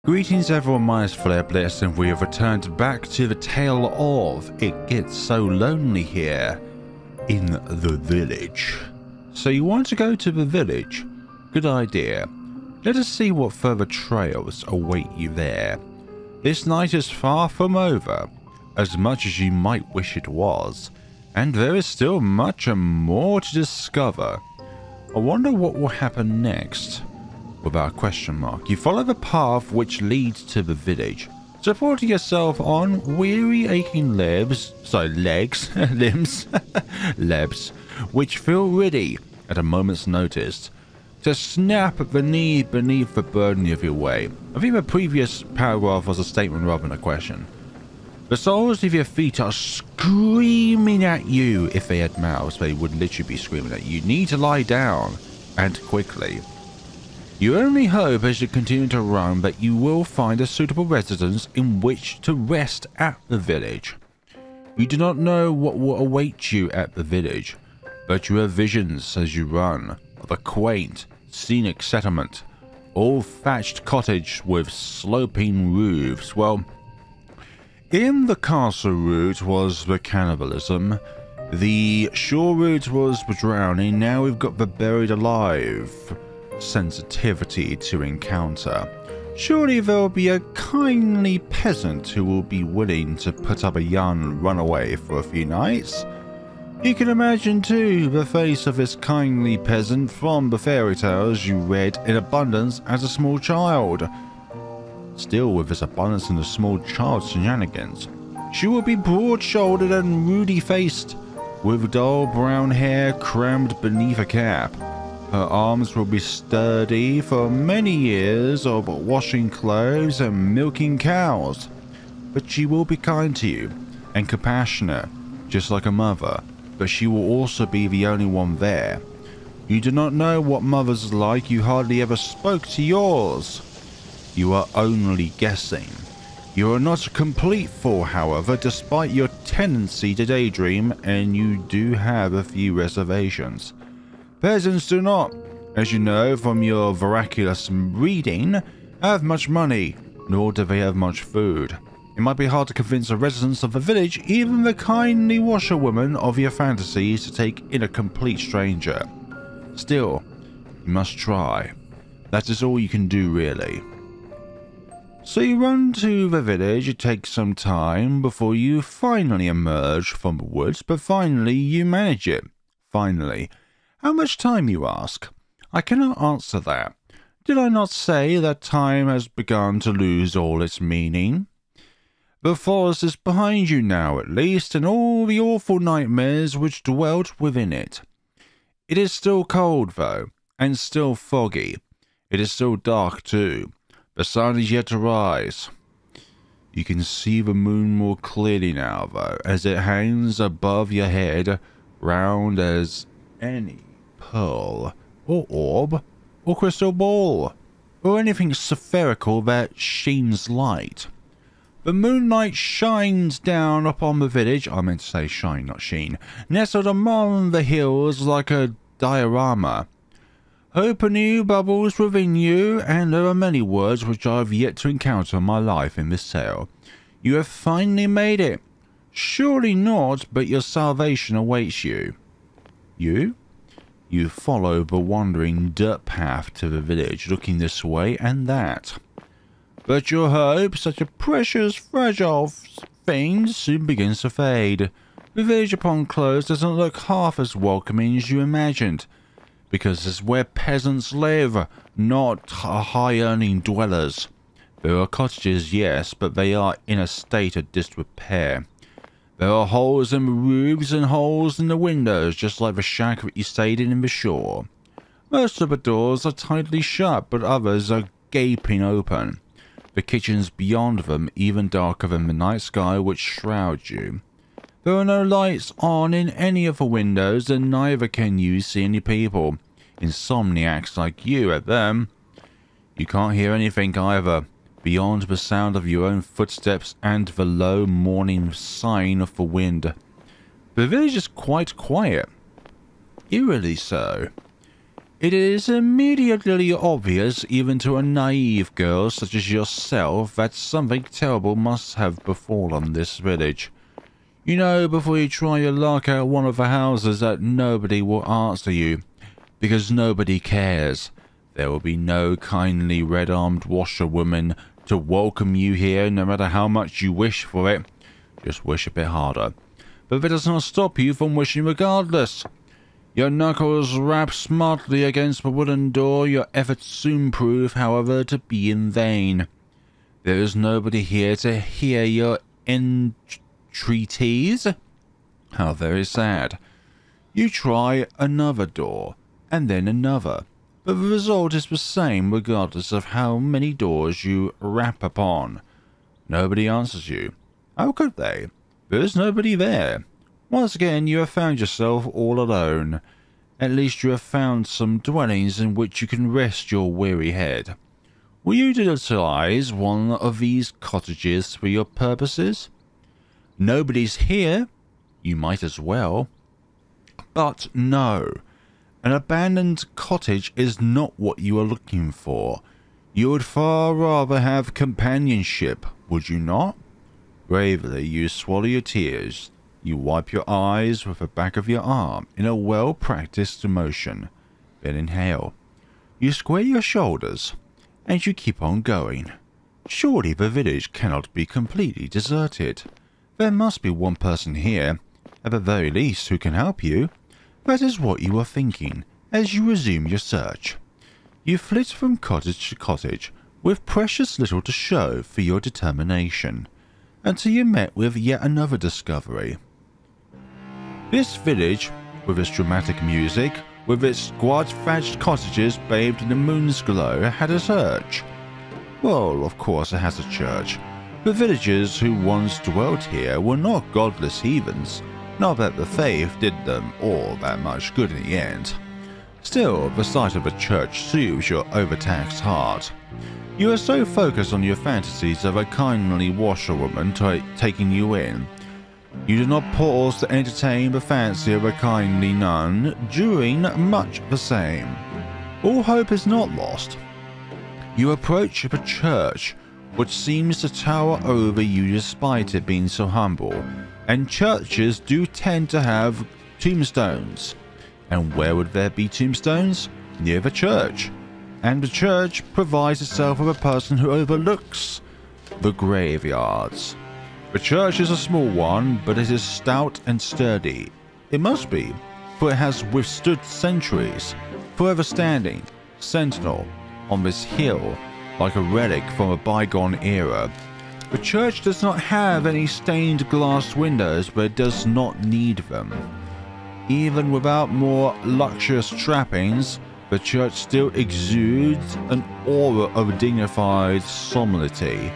Greetings everyone, my name is Flareblitz and we have returned back to the tale of It Gets So Lonely Here in the Village. So you want to go to the village? Good idea. Let us see what further trails await you there. This night is far from over, as much as you might wish it was, and there is still much more to discover. I wonder what will happen next. Without a question mark, you follow the path which leads to the village, supporting yourself on weary aching limbs, which feel ready at a moment's notice to snap at the knee beneath the burden of your way. I think the previous paragraph was a statement rather than a question. The soles of your feet are screaming at you. If they had mouths, they would literally be screaming at you. You need to lie down, and quickly. You only hope as you continue to run that you will find a suitable residence in which to rest at the village. You do not know what will await you at the village, but you have visions as you run of a quaint, scenic settlement, all thatched cottage with sloping roofs. Well, in the castle route was the cannibalism, the shore route was the drowning, now we've got the buried alive sensitivity to encounter. Surely there will be a kindly peasant who will be willing to put up a young runaway for a few nights. You can imagine too the face of this kindly peasant from the fairy tales you read in abundance as a small child. Still with this abundance in the small child's shenanigans, she will be broad-shouldered and ruddy-faced, with dull brown hair crammed beneath a cap. Her arms will be sturdy for many years of washing clothes and milking cows. But she will be kind to you and compassionate, just like a mother, but she will also be the only one there. You do not know what mothers are like, you hardly ever spoke to yours. You are only guessing. You are not a complete fool, however, despite your tendency to daydream, and you do have a few reservations. Peasants do not, as you know from your vernacular reading, have much money, nor do they have much food. It might be hard to convince the residents of the village, even the kindly washerwoman of your fantasies, to take in a complete stranger. Still, you must try. That is all you can do, really. So you run to the village. It takes some time before you finally emerge from the woods, but finally you manage it. Finally. How much time, you ask? I cannot answer that. Did I not say that time has begun to lose all its meaning? The forest is behind you now, at least, and all the awful nightmares which dwelt within it. It is still cold, though, and still foggy. It is still dark, too. The sun is yet to rise. You can see the moon more clearly now, though, as it hangs above your head, round as any pearl, or orb, or crystal ball, or anything spherical that sheens light. The moonlight shines down upon the village, I meant to say shine, not sheen, nestled among the hills like a diorama. Hope anew bubbles within you, and there are many words which I have yet to encounter in my life in this tale. You have finally made it. Surely not, but your salvation awaits you. You? You follow the wandering dirt path to the village, looking this way and that. But your hope, such a precious, fragile thing, soon begins to fade. The village upon close doesn't look half as welcoming as you imagined, because it's where peasants live, not high-earning dwellers. There are cottages, yes, but they are in a state of disrepair. There are holes in the roofs and holes in the windows, just like the shack that you stayed in the shore. Most of the doors are tightly shut, but others are gaping open. The kitchens beyond them even darker than the night sky which shrouds you. There are no lights on in any of the windows, and neither can you see any people. Insomniacs like you at them. You can't hear anything either, beyond the sound of your own footsteps and the low morning sighing of the wind. The village is quite quiet. Eerily so. It is immediately obvious, even to a naive girl such as yourself, that something terrible must have befallen this village. You know before you try your luck at one of the houses that nobody will answer you, because nobody cares. There will be no kindly red-armed washerwoman to welcome you here, no matter how much you wish for it. Just wish a bit harder. But that does not stop you from wishing regardless. Your knuckles rap smartly against the wooden door, your efforts soon prove, however, to be in vain. There is nobody here to hear your entreaties. How very sad. You try another door, and then another, but the result is the same regardless of how many doors you rap upon. Nobody answers you. How could they? There is nobody there. Once again, you have found yourself all alone. At least you have found some dwellings in which you can rest your weary head. Will you utilize one of these cottages for your purposes? Nobody's here. You might as well. But no. An abandoned cottage is not what you are looking for. You would far rather have companionship, would you not? Bravely, you swallow your tears. You wipe your eyes with the back of your arm in a well-practiced motion. Then inhale. You square your shoulders, and you keep on going. Surely the village cannot be completely deserted. There must be one person here, at the very least, who can help you. That is what you are thinking as you resume your search. You flit from cottage to cottage with precious little to show for your determination, until you met with yet another discovery. This village, with its dramatic music, with its squat-thatched cottages bathed in the moon's glow, had a church. Well, of course it has a church. The villagers who once dwelt here were not godless heathens, not that the faith did them all that much good in the end. Still, the sight of a church soothes your overtaxed heart. You are so focused on your fantasies of a kindly washerwoman taking you in. You do not pause to entertain the fancy of a kindly nun, doing much the same. All hope is not lost. You approach the church, which seems to tower over you despite it being so humble, and churches do tend to have tombstones. And where would there be tombstones? Near the church. And the church provides itself with a person who overlooks the graveyards. The church is a small one, but it is stout and sturdy. It must be, for it has withstood centuries, forever standing, sentinel, on this hill, like a relic from a bygone era. The church does not have any stained glass windows, but it does not need them. Even without more luxurious trappings, the church still exudes an aura of dignified solemnity.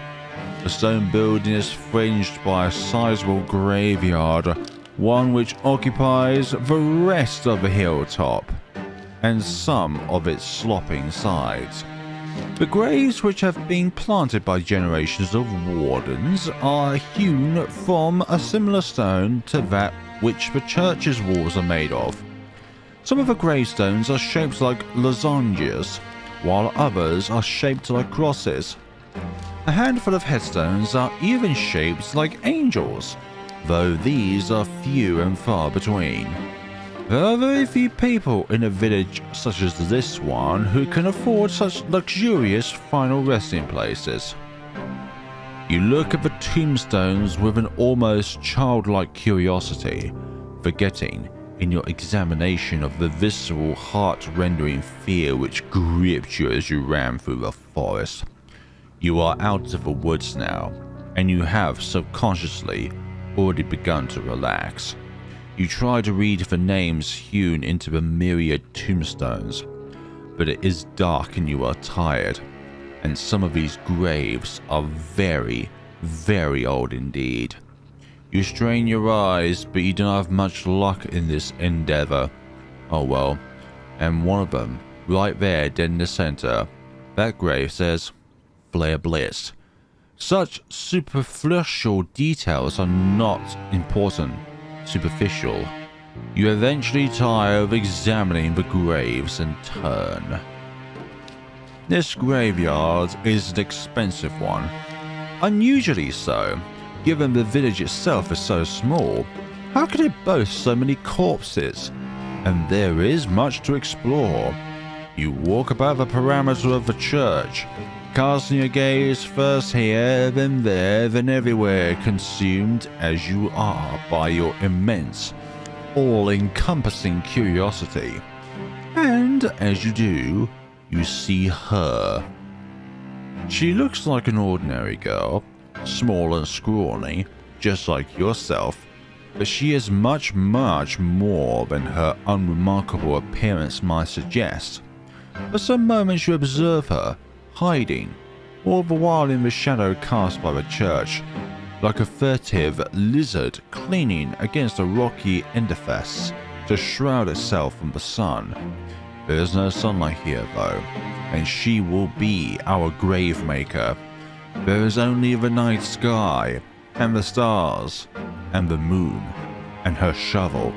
The stone building is fringed by a sizable graveyard, one which occupies the rest of the hilltop, and some of its sloping sides. The graves, which have been planted by generations of wardens, are hewn from a similar stone to that which the church's walls are made of. Some of the gravestones are shaped like lozenges, while others are shaped like crosses. A handful of headstones are even shaped like angels, though these are few and far between. There are very few people in a village such as this one who can afford such luxurious final resting places. You look at the tombstones with an almost childlike curiosity, forgetting in your examination of the visceral, heart-rending fear which gripped you as you ran through the forest. You are out of the woods now, and you have subconsciously already begun to relax. You try to read the names hewn into the myriad tombstones, but it is dark and you are tired, and some of these graves are very, very old indeed. You strain your eyes, but you don't have much luck in this endeavor. Oh well, and one of them, right there dead in the center, that grave says, Flare Bliss. Such superficial details are not important. Superficial. You eventually tire of examining the graves and turn. This graveyard is an expensive one. Unusually so, given the village itself is so small. How could it boast so many corpses? And there is much to explore. You walk about the perimeter of the church, casting your gaze first here, then there, then everywhere, consumed as you are by your immense, all-encompassing curiosity. And as you do, you see her. She looks like an ordinary girl, small and scrawny, just like yourself, but she is much, much more than her unremarkable appearance might suggest. For some moments you observe her, hiding, all the while in the shadow cast by the church, like a furtive lizard clinging against a rocky edifice to shroud itself from the sun. There is no sunlight here though, and she will be our grave maker. There is only the night sky, and the stars, and the moon, and her shovel.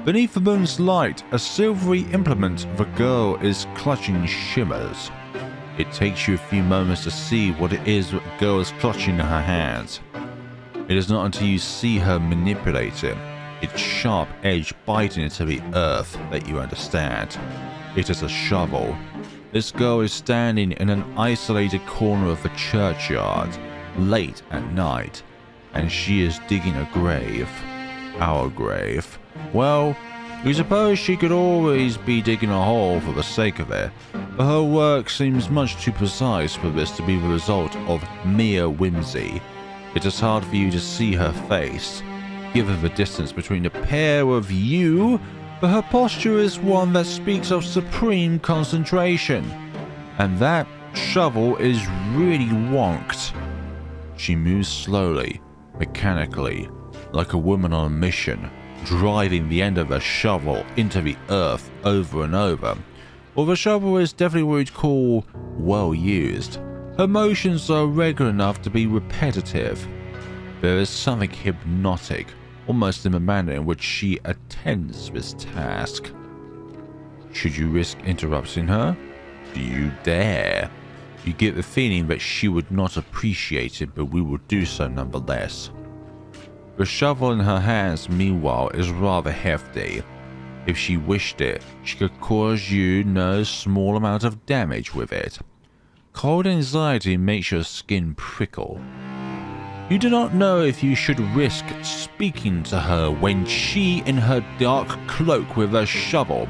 Beneath the moon's light, a silvery implement the girl is clutching shimmers. It takes you a few moments to see what it is the girl is clutching in her hands. It is not until you see her manipulate it, its sharp edge biting into the earth, that you understand. It is a shovel. This girl is standing in an isolated corner of the churchyard, late at night, and she is digging a grave. Our grave. Well, we suppose she could always be digging a hole for the sake of it, but her work seems much too precise for this to be the result of mere whimsy. It is hard for you to see her face, given the distance between the pair of you, but her posture is one that speaks of supreme concentration, and that shovel is really wonked. She moves slowly, mechanically, like a woman on a mission, driving the end of her shovel into the earth over and over. Well, the shovel is definitely what you'd call well used. Her motions are regular enough to be repetitive. There is something hypnotic, almost in the manner in which she attends this task. Should you risk interrupting her? Do you dare? You get the feeling that she would not appreciate it, but we will do so nonetheless. The shovel in her hands, meanwhile, is rather hefty. If she wished it, she could cause you no small amount of damage with it. Cold anxiety makes your skin prickle. You do not know if you should risk speaking to her when she, in her dark cloak with a shovel,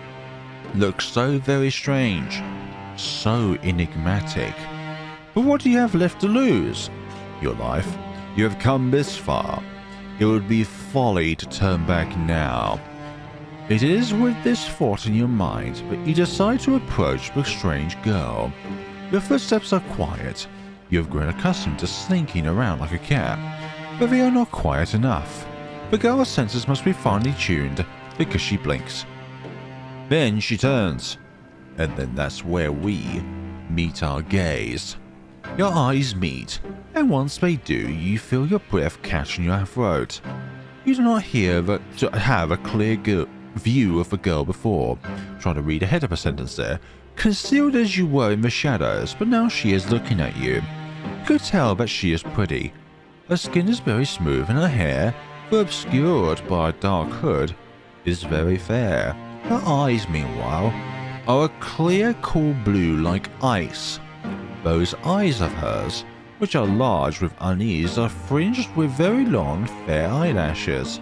looks so very strange, so enigmatic. But what do you have left to lose? Your life. You have come this far. It would be folly to turn back now. It is with this thought in your mind that you decide to approach the strange girl. Your footsteps are quiet. You have grown accustomed to slinking around like a cat, but they are not quiet enough. The girl's senses must be finely tuned because she blinks. Then she turns, and then that's where we meet our gaze. Your eyes meet, and once they do, you feel your breath catch in your throat. You do not have a clear view of the girl before. Trying to read ahead of a sentence there. Concealed as you were in the shadows, but now she is looking at you. You could tell that she is pretty. Her skin is very smooth, and her hair, though obscured by a dark hood, is very fair. Her eyes, meanwhile, are a clear, cool blue like ice. Those eyes of hers, which are large with unease, are fringed with very long, fair eyelashes.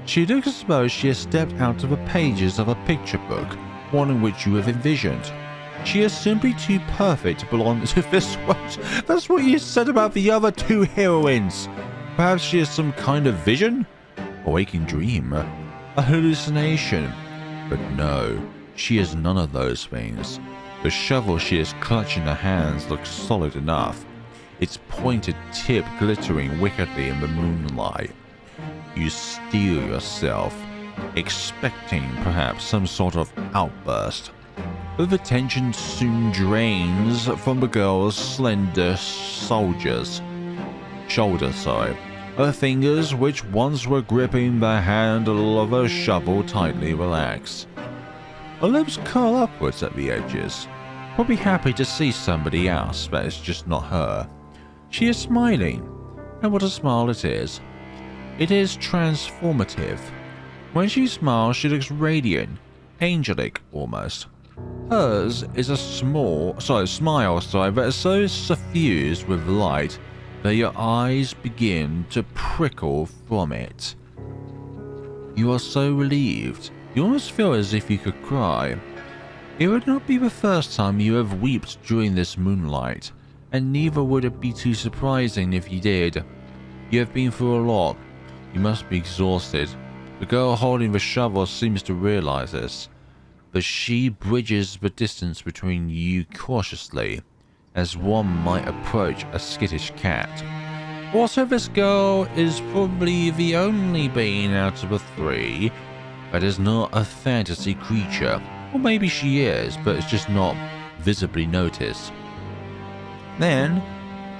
She looks as though she has stepped out of the pages of a picture book, one in which you have envisioned. She is simply too perfect to belong to this world. That's what you said about the other two heroines. Perhaps she is some kind of vision? A waking dream? A hallucination? But no, she is none of those things. The shovel she is clutching in her hands looks solid enough, its pointed tip glittering wickedly in the moonlight. You steel yourself, expecting perhaps some sort of outburst. But the tension soon drains from the girl's slender shoulders. Her fingers, which once were gripping the handle of her shovel, tightly relax. Her lips curl upwards at the edges, probably happy to see somebody else, but it's just not her. She is smiling, and what a smile it is. It is transformative. When she smiles, she looks radiant, angelic almost. Hers is a smile, that is so suffused with light that your eyes begin to prickle from it. You are so relieved, you almost feel as if you could cry. It would not be the first time you have wept during this moonlight, and neither would it be too surprising if you did. You have been through a lot. You must be exhausted. The girl holding the shovel seems to realize this, but she bridges the distance between you cautiously, as one might approach a skittish cat. Also, this girl is probably the only being out of the three that is not a fantasy creature. Or maybe she is, but it's just not visibly noticed. Then,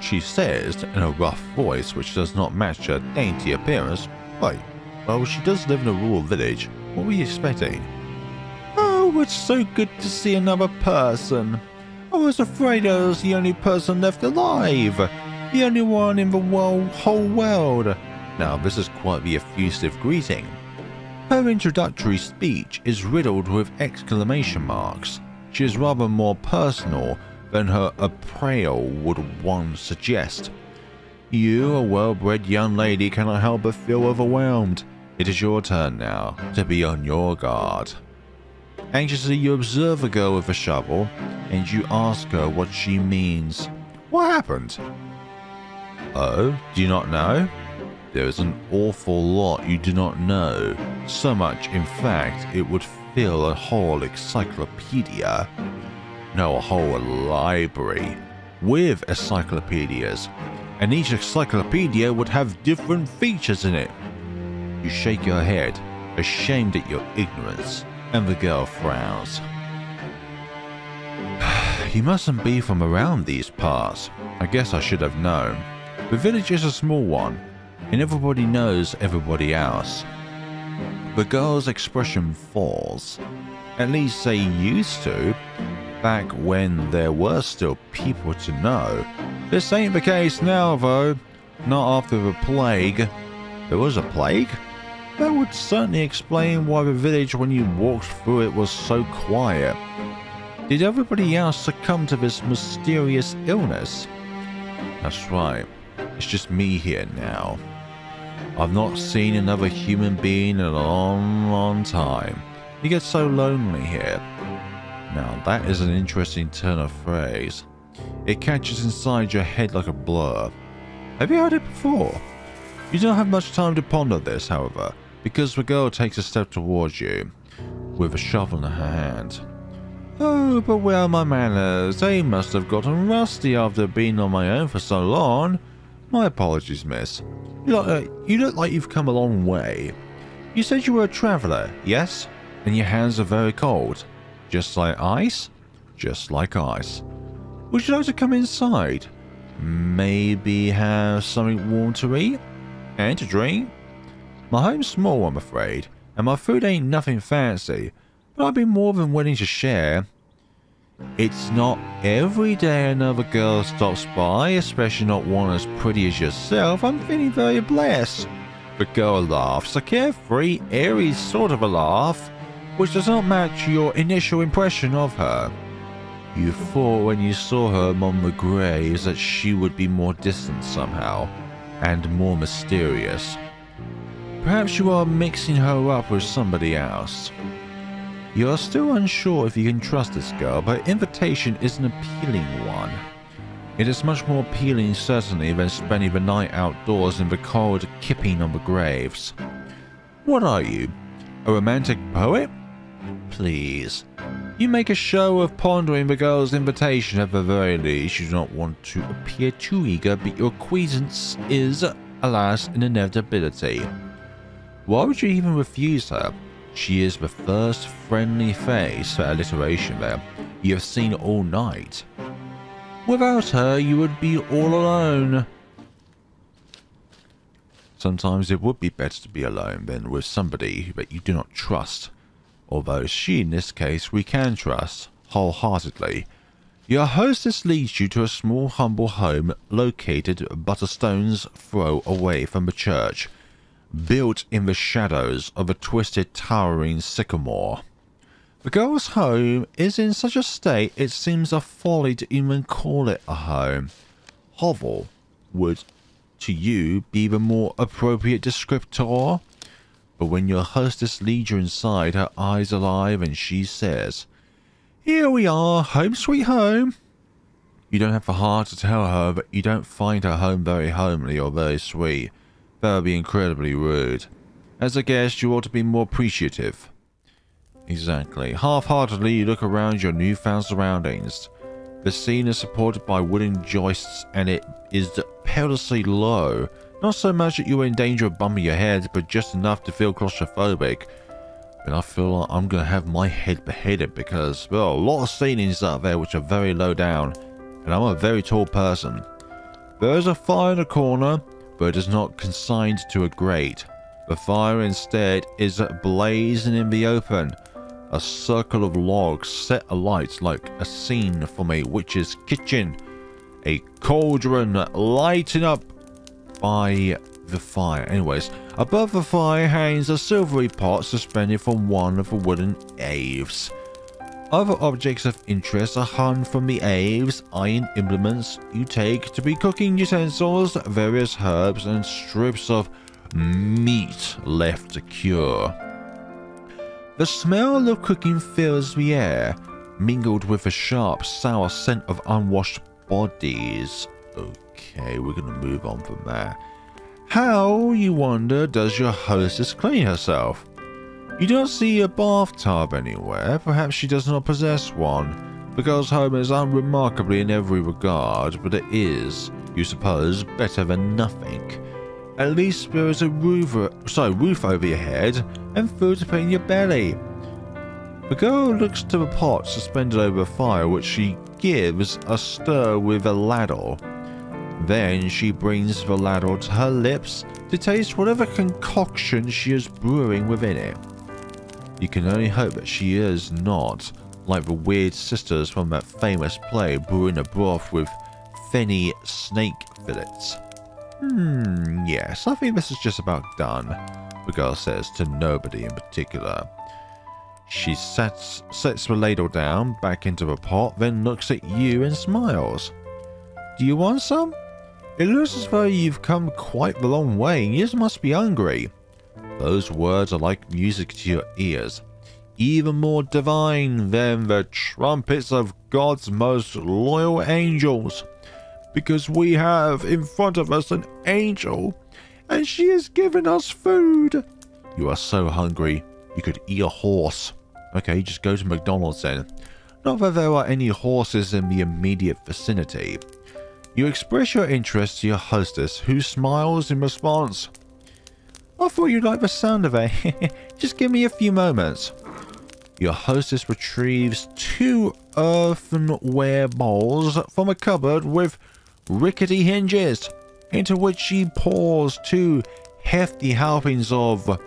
she says in a rough voice which does not match her dainty appearance, "Wait, well, she does live in a rural village. What were you expecting?" "Oh, it's so good to see another person. I was afraid I was the only person left alive. The only one in the whole world." Now, this is quite the effusive greeting. Her introductory speech is riddled with exclamation marks. She is rather more personal than her apparel would one suggest. You, a well-bred young lady, cannot help but feel overwhelmed. It is your turn now to be on your guard. Anxiously, you observe the girl with the shovel, and you ask her what she means. What happened? Oh, do you not know? There is an awful lot you do not know. So much, in fact, it would fill a whole encyclopedia. No, a whole library with encyclopedias. And each encyclopedia would have different features in it. You shake your head, ashamed at your ignorance, and the girl frowns. You mustn't be from around these parts. I guess I should have known. The village is a small one, and everybody knows everybody else. The girl's expression falls. At least they used to, back when there were still people to know. This ain't the case now, though. Not after the plague. There was a plague? That would certainly explain why the village when you walked through it was so quiet. Did everybody else succumb to this mysterious illness? That's right. It's just me here now. I've not seen another human being in a long time. You get so lonely here. Now that is an interesting turn of phrase. It catches inside your head like a blur. Have you heard it before? You don't have much time to ponder this, however, because the girl takes a step towards you, with a shovel in her hand. Oh, but where are my manners? They must have gotten rusty after being on my own for so long. My apologies, miss. You look like you've come a long way. You said you were a traveller, yes? And your hands are very cold. Just like ice? Just like ice. Would you like to come inside? Maybe have something warm to eat? And to drink? My home's small, I'm afraid, and my food ain't nothing fancy, but I'd be more than willing to share. It's not every day another girl stops by, especially not one as pretty as yourself. I'm feeling very blessed. The girl laughs, a carefree, airy sort of a laugh, which does not match your initial impression of her. You thought when you saw her among the graves that she would be more distant somehow, and more mysterious. Perhaps you are mixing her up with somebody else. You are still unsure if you can trust this girl, but her invitation is an appealing one. It is much more appealing, certainly, than spending the night outdoors in the cold kipping on the graves. What are you? A romantic poet? Please. You make a show of pondering the girl's invitation. At the very least, you do not want to appear too eager, but your acquiescence is, alas, an inevitability. Why would you even refuse her? She is the first friendly face, for alliteration there, you have seen all night. Without her, you would be all alone. Sometimes it would be better to be alone than with somebody that you do not trust. Although she, in this case, we can trust wholeheartedly. Your hostess leads you to a small, humble home located but a stone's throw away from the church, built in the shadows of a twisted, towering sycamore. The girl's home is in such a state it seems a folly to even call it a home. Hovel would, to you, be the more appropriate descriptor. But when your hostess leads you inside, her eyes alive, and she says, "Here we are, home sweet home." You don't have the heart to tell her that you don't find her home very homely or very sweet. That would be incredibly rude. As a guest, you ought to be more appreciative. Exactly. Half-heartedly, you look around your newfound surroundings. The scene is supported by wooden joists, and it is perilously low. Not so much that you are in danger of bumping your head, but just enough to feel claustrophobic. And I feel like I'm going to have my head beheaded because there are a lot of ceilings out there which are very low down, and I'm a very tall person. There is a fire in the corner, but it is not consigned to a grate. The fire instead is blazing in the open. A circle of logs set alight like a scene from a witch's kitchen. A cauldron lighting up by the fire. Anyways, above the fire hangs a silvery pot suspended from one of the wooden eaves. Other objects of interest are hung from the eaves, iron implements you take to be cooking utensils, various herbs, and strips of meat left to cure. The smell of cooking fills the air, mingled with a sharp, sour scent of unwashed bodies. Okay, we're going to move on from that. How, you wonder, does your hostess clean herself? You don't see a bathtub anywhere. Perhaps she does not possess one. The girl's home is unremarkably in every regard, but it is, you suppose, better than nothing. At least there is a roof over your head and food to put in your belly. The girl looks to the pot suspended over the fire, which she gives a stir with a ladle. Then she brings the ladle to her lips to taste whatever concoction she is brewing within it. You can only hope that she is not like the weird sisters from that famous play brewing a broth with fenny snake fillets. Yes, I think this is just about done, the girl says to nobody in particular. She sets the ladle down back into the pot, then looks at you and smiles. Do you want some? It looks as though you've come quite the long way and you must be hungry. Those words are like music to your ears, even more divine than the trumpets of God's most loyal angels. Because we have in front of us an angel, and she has given us food. You are so hungry, you could eat a horse. Okay, just go to McDonald's then. Not that there are any horses in the immediate vicinity. You express your interest to your hostess, who smiles in response. I thought you'd like the sound of it. Just give me a few moments. Your hostess retrieves 2 earthenware bowls from a cupboard with rickety hinges, into which she pours 2 hefty helpings of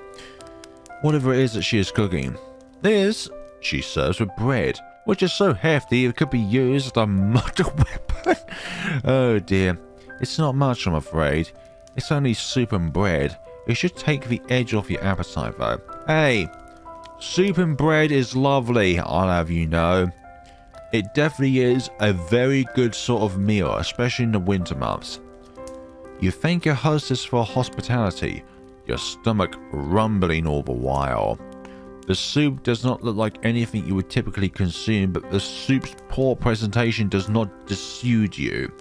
whatever it is that she is cooking. This she serves with bread, which is so hefty it could be used as a murder weapon. Oh dear, it's not much, I'm afraid. It's only soup and bread. It should take the edge off your appetite though. Hey, soup and bread is lovely, I'll have you know. It definitely is a very good sort of meal, especially in the winter months. You thank your hostess for hospitality, your stomach rumbling all the while. The soup does not look like anything you would typically consume, but the soup's poor presentation does not dissuade you.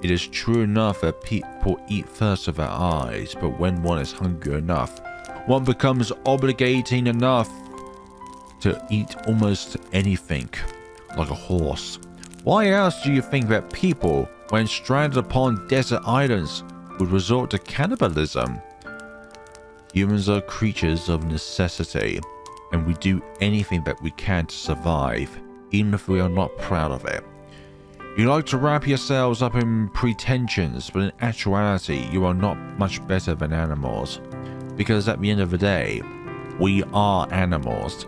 It is true enough that people eat first with their eyes, but when one is hungry enough, one becomes obligating enough to eat almost anything. Like a horse. Why else do you think that people, when stranded upon desert islands, would resort to cannibalism? Humans are creatures of necessity, and we do anything that we can to survive, even if we are not proud of it. You like to wrap yourselves up in pretensions, but in actuality, you are not much better than animals. Because at the end of the day, we are animals.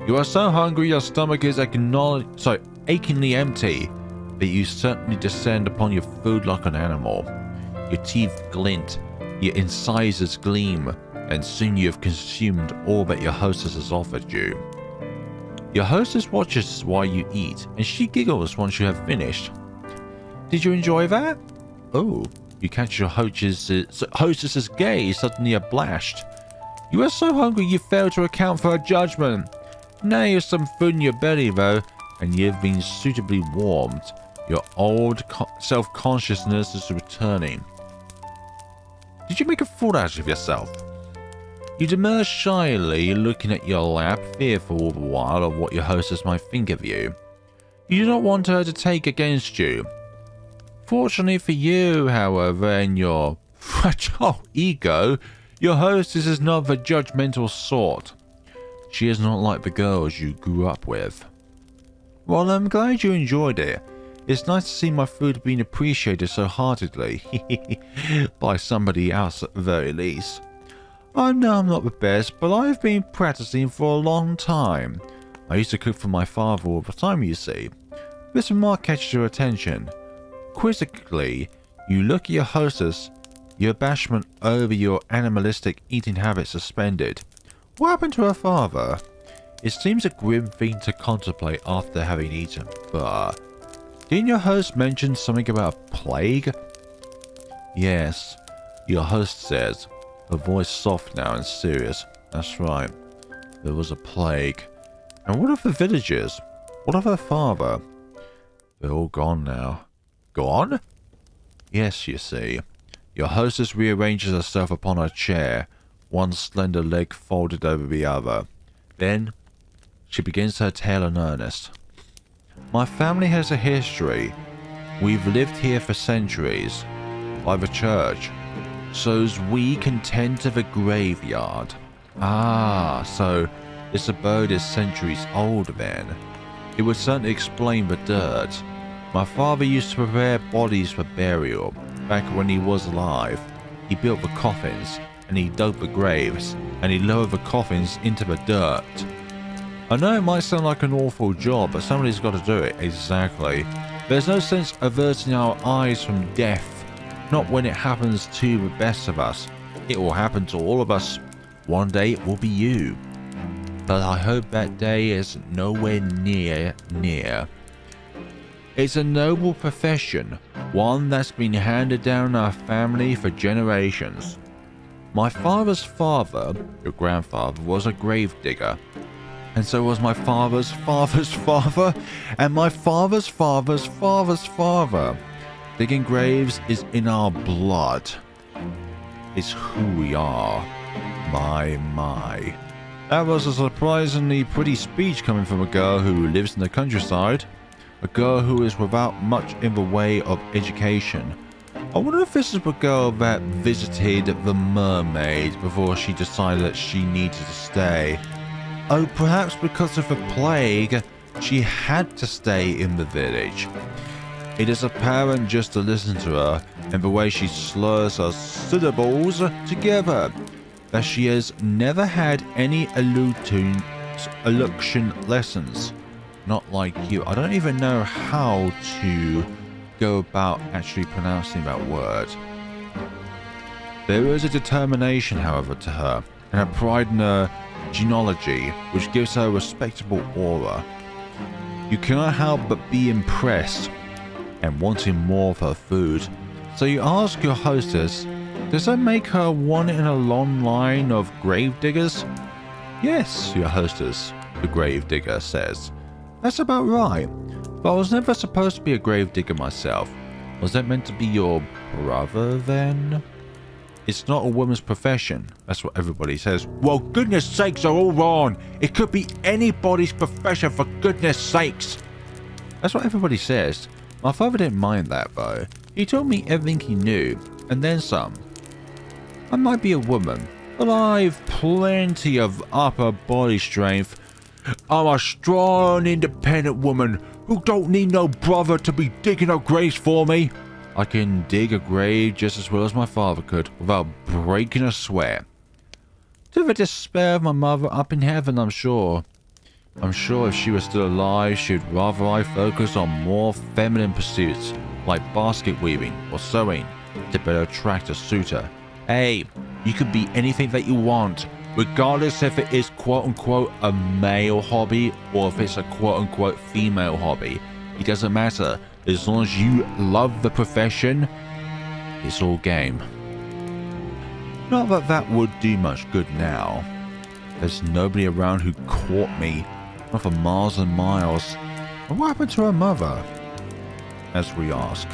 You are so hungry your stomach is achingly empty, that you certainly descend upon your food like an animal. Your teeth glint, your incisors gleam, and soon you have consumed all that your hostess has offered you. Your hostess watches while you eat, and she giggles once you have finished. Did you enjoy that? Oh, you catch your hostess's gaze, suddenly abashed. You are so hungry you fail to account for her judgment. Now you have some food in your belly though, and you have been suitably warmed. Your old self-consciousness is returning. Did you make a fool out of yourself? You demur shyly, looking at your lap, fearful all the while of what your hostess might think of you. You do not want her to take against you. Fortunately for you, however, and your fragile ego, your hostess is not the judgmental sort. She is not like the girls you grew up with. Well, I'm glad you enjoyed it. It's nice to see my food being appreciated so heartedly. By somebody else at the very least. I know I'm not the best, but I've been practicing for a long time. I used to cook for my father all the time, you see. This remark catches your attention. Quizzically, you look at your hostess, your abashment over your animalistic eating habits suspended. What happened to her father? It seems a grim thing to contemplate after having eaten, but... Didn't your host mention something about a plague? Yes, your host says, her voice soft now and serious. That's right, there was a plague. And what of the villagers? What of her father? They're all gone now. Gone? Yes, you see. Your hostess rearranges herself upon her chair, one slender leg folded over the other. Then, she begins her tale in earnest. My family has a history. We've lived here for centuries. By the church. So's we contend to the graveyard. Ah, so this abode is centuries old then. It would certainly explain the dirt. My father used to prepare bodies for burial. Back when he was alive, he built the coffins, and he dug the graves, and he lowered the coffins into the dirt. I know it might sound like an awful job, but somebody's got to do it. Exactly. There's no sense averting our eyes from death. Not when it happens to the best of us. It will happen to all of us. One day it will be you. But I hope that day is nowhere near. It's a noble profession, one that's been handed down in our family for generations. My father's father, your grandfather, was a gravedigger. And so was my father's father's father, and my father's father's father's father. Digging graves is in our blood. It's who we are. My. That was a surprisingly pretty speech coming from a girl who lives in the countryside. A girl who is without much in the way of education. I wonder if this is the girl that visited the mermaid before she decided that she needed to stay. Oh, perhaps because of the plague, she had to stay in the village. It is apparent just to listen to her and the way she slurs her syllables together that she has never had any elocution lessons. Not like you. I don't even know how to go about actually pronouncing that word. There is a determination, however, to her, and a pride in her genealogy, which gives her a respectable aura. You cannot help but be impressed and wanting more of her food. So you ask your hostess, does that make her one in a long line of gravediggers? Yes, your hostess, the gravedigger says. That's about right, but I was never supposed to be a gravedigger myself. Was that meant to be your brother then? It's not a woman's profession, that's what everybody says. Well, goodness sakes are all wrong. It could be anybody's profession, for goodness sakes. That's what everybody says. My father didn't mind that though. He told me everything he knew, and then some. I might be a woman, but I've plenty of upper body strength. I'm a strong, independent woman You don't need no brother to be digging up graves for me. I can dig a grave just as well as my father could, without breaking a sweat. To the despair of my mother up in heaven, I'm sure. I'm sure if she was still alive, she'd rather I focus on more feminine pursuits, like basket weaving or sewing, to better attract a suitor. Hey, you could be anything that you want, regardless if it is quote-unquote a male hobby or if it's a quote-unquote female hobby. It doesn't matter. As long as you love the profession, it's all game. Not that that would do much good now. There's nobody around who caught me, not for miles and miles. And what happened to her mother? As we ask.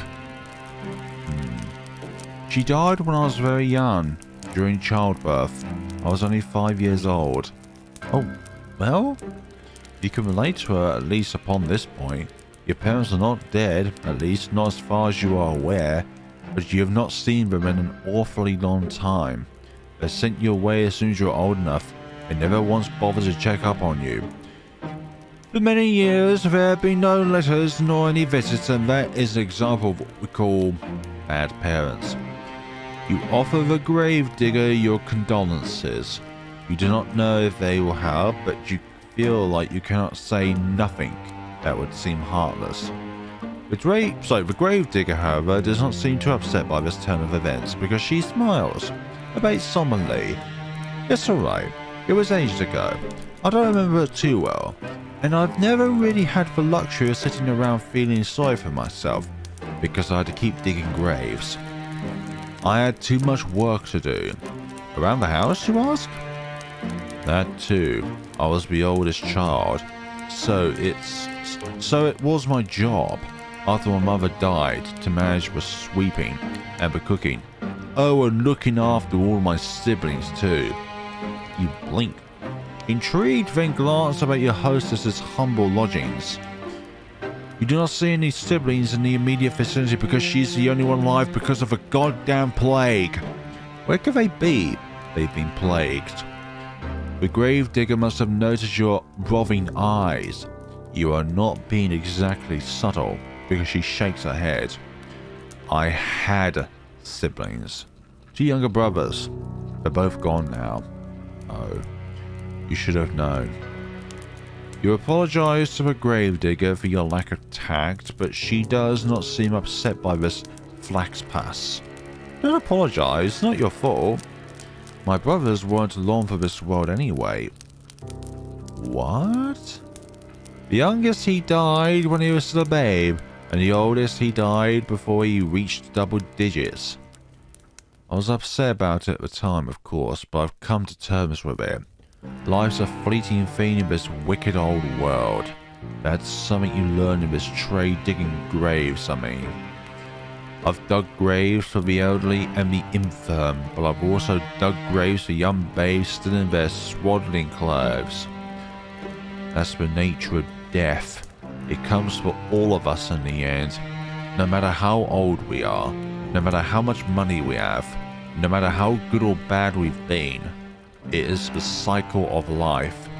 She died when I was very young, during childbirth. I was only 5 years old. Oh, well, you can relate to her at least upon this point. Your parents are not dead, at least not as far as you are aware, but you have not seen them in an awfully long time. They sent you away as soon as you were old enough, and never once bothered to check up on you. For many years there have been no letters nor any visits, and that is an example of what we call bad parents. You offer the gravedigger your condolences. You do not know if they will help, but you feel like you cannot say nothing that would seem heartless. The gravedigger, however, does not seem too upset by this turn of events, because she smiles, albeit solemnly. It's alright, it was ages ago. I don't remember it too well, and I've never really had the luxury of sitting around feeling sorry for myself, because I had to keep digging graves. I had too much work to do. Around the house, you ask? That too. I was the oldest child, so it was my job, after my mother died, to manage the sweeping and the cooking. Oh, and looking after all my siblings too. You blink. Intrigued, then glance about your hostess's humble lodgings. You do not see any siblings in the immediate vicinity because she's the only one alive because of a goddamn plague. Where could they be? They've been plagued. The gravedigger must have noticed your roving eyes. You are not being exactly subtle, because she shakes her head. I had siblings. 2 younger brothers. They're both gone now. Oh, you should have known. You apologize to the gravedigger for your lack of tact, but she does not seem upset by this flax pass. Don't apologize, not your fault. My brothers weren't long for this world anyway. What? The youngest, he died when he was still a babe, and the oldest, he died before he reached double digits. I was upset about it at the time, of course, but I've come to terms with it. Life's a fleeting thing in this wicked old world. That's something you learn in this trade digging graves, I mean. I've dug graves for the elderly and the infirm, but I've also dug graves for young babes still in their swaddling clothes. That's the nature of death. It comes for all of us in the end. No matter how old we are, no matter how much money we have, no matter how good or bad we've been, it is the cycle of life.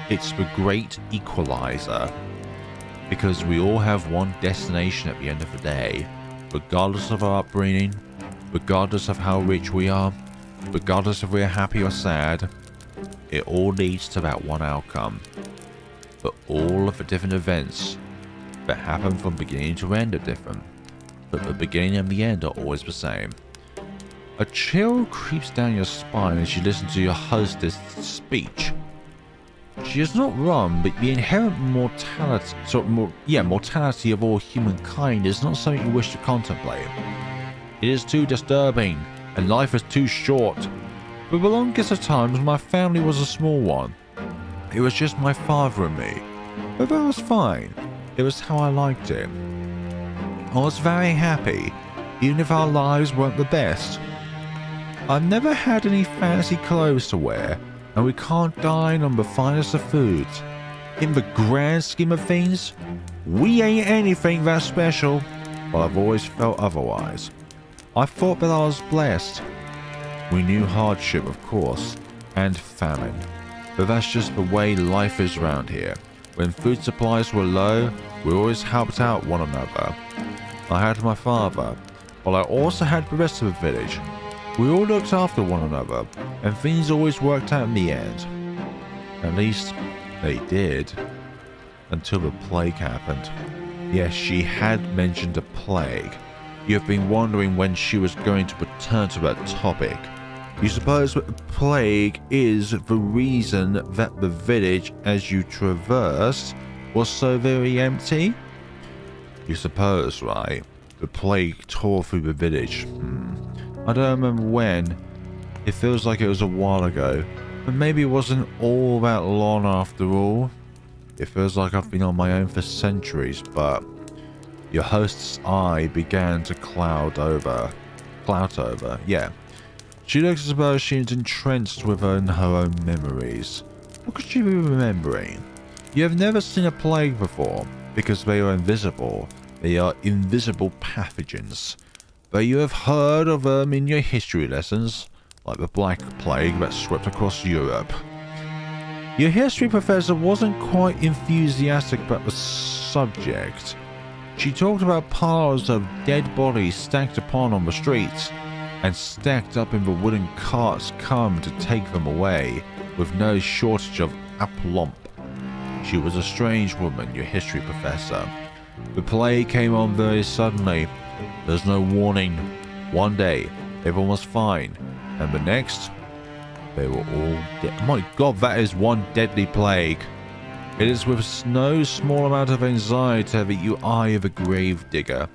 It's the great equalizer. Because we all have one destination at the end of the day, regardless of our upbringing, regardless of how rich we are, regardless if we're happy or sad, it all leads to that one outcome. But all of the different events that happen from beginning to end are different, but the beginning and the end are always the same. A chill creeps down your spine as you listen to your hostess' speech. She is not wrong, but the inherent mortality of all humankind is not something you wish to contemplate. It is too disturbing, and life is too short. For the longest of times, my family was a small one. It was just my father and me, but that was fine. It was how I liked it. I was very happy, even if our lives weren't the best. I've never had any fancy clothes to wear, and we can't dine on the finest of foods. In the grand scheme of things, we ain't anything that special, but I've always felt otherwise. I thought that I was blessed. We knew hardship, of course, and famine, but that's just the way life is around here. When food supplies were low, we always helped out one another. I had my father, but I also had the rest of the village. We all looked after one another, and things always worked out in the end. At least, they did. Until the plague happened. Yes, she had mentioned a plague. You have been wondering when she was going to return to that topic. You suppose that the plague is the reason that the village as you traversed was so very empty? You suppose, right? The plague tore through the village. I don't remember when. It feels like it was a while ago. But maybe it wasn't all that long after all. It feels like I've been on my own for centuries, but your host's eye began to cloud over. Yeah. She looks as though she's entrenched within her own memories. What could she be remembering? You have never seen a plague before, because they are invisible. They are invisible pathogens. But you have heard of them in your history lessons, like the Black Plague that swept across Europe. Your history professor wasn't quite enthusiastic about the subject. She talked about piles of dead bodies stacked upon on the streets, and stacked up in the wooden carts come to take them away, with no shortage of aplomb. She was a strange woman, your history professor. The plague came on very suddenly. There's no warning. One day, everyone was fine, and the next, they were all dead. My god, that is one deadly plague. It is with no small amount of anxiety that you eye the gravedigger.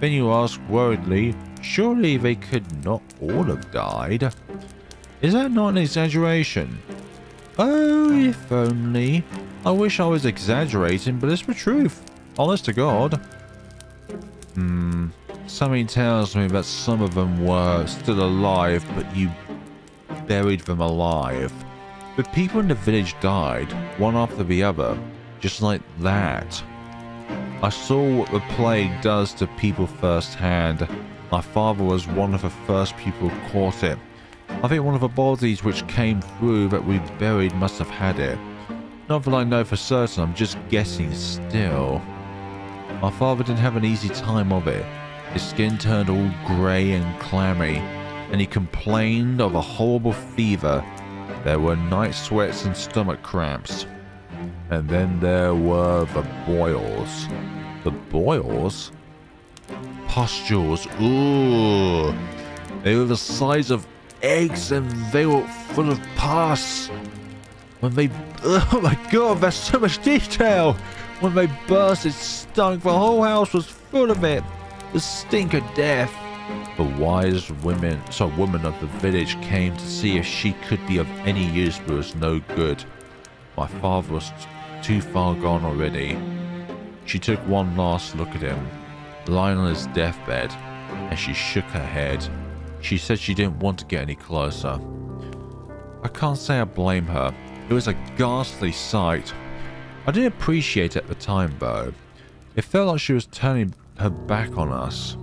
Then you ask worriedly, surely they could not all have died? Is that not an exaggeration? Oh, if only. I wish I was exaggerating, but it's the truth. Honest to God. Something tells me that some of them were still alive, but you buried them alive. The people in the village died, one after the other, just like that. I saw what the plague does to people firsthand. My father was one of the first people who caught it. I think one of the bodies which came through that we buried must have had it. Not that I know for certain, I'm just guessing still. My father didn't have an easy time of it. His skin turned all grey and clammy, and he complained of a horrible fever. There were night sweats and stomach cramps. And then there were the boils. The boils? Pustules. Ooh. They were the size of eggs and they were full of pus. When they... Oh my god, there's so much detail! When they burst, it stunk. The whole house was full of it. The stink of death. The wise woman of the village came to see if she could be of any use, but was no good. My father was too far gone already. She took one last look at him, lying on his deathbed, and she shook her head. She said she didn't want to get any closer. I can't say I blame her. It was a ghastly sight. I didn't appreciate it at the time, though. It felt like she was turning her back on us.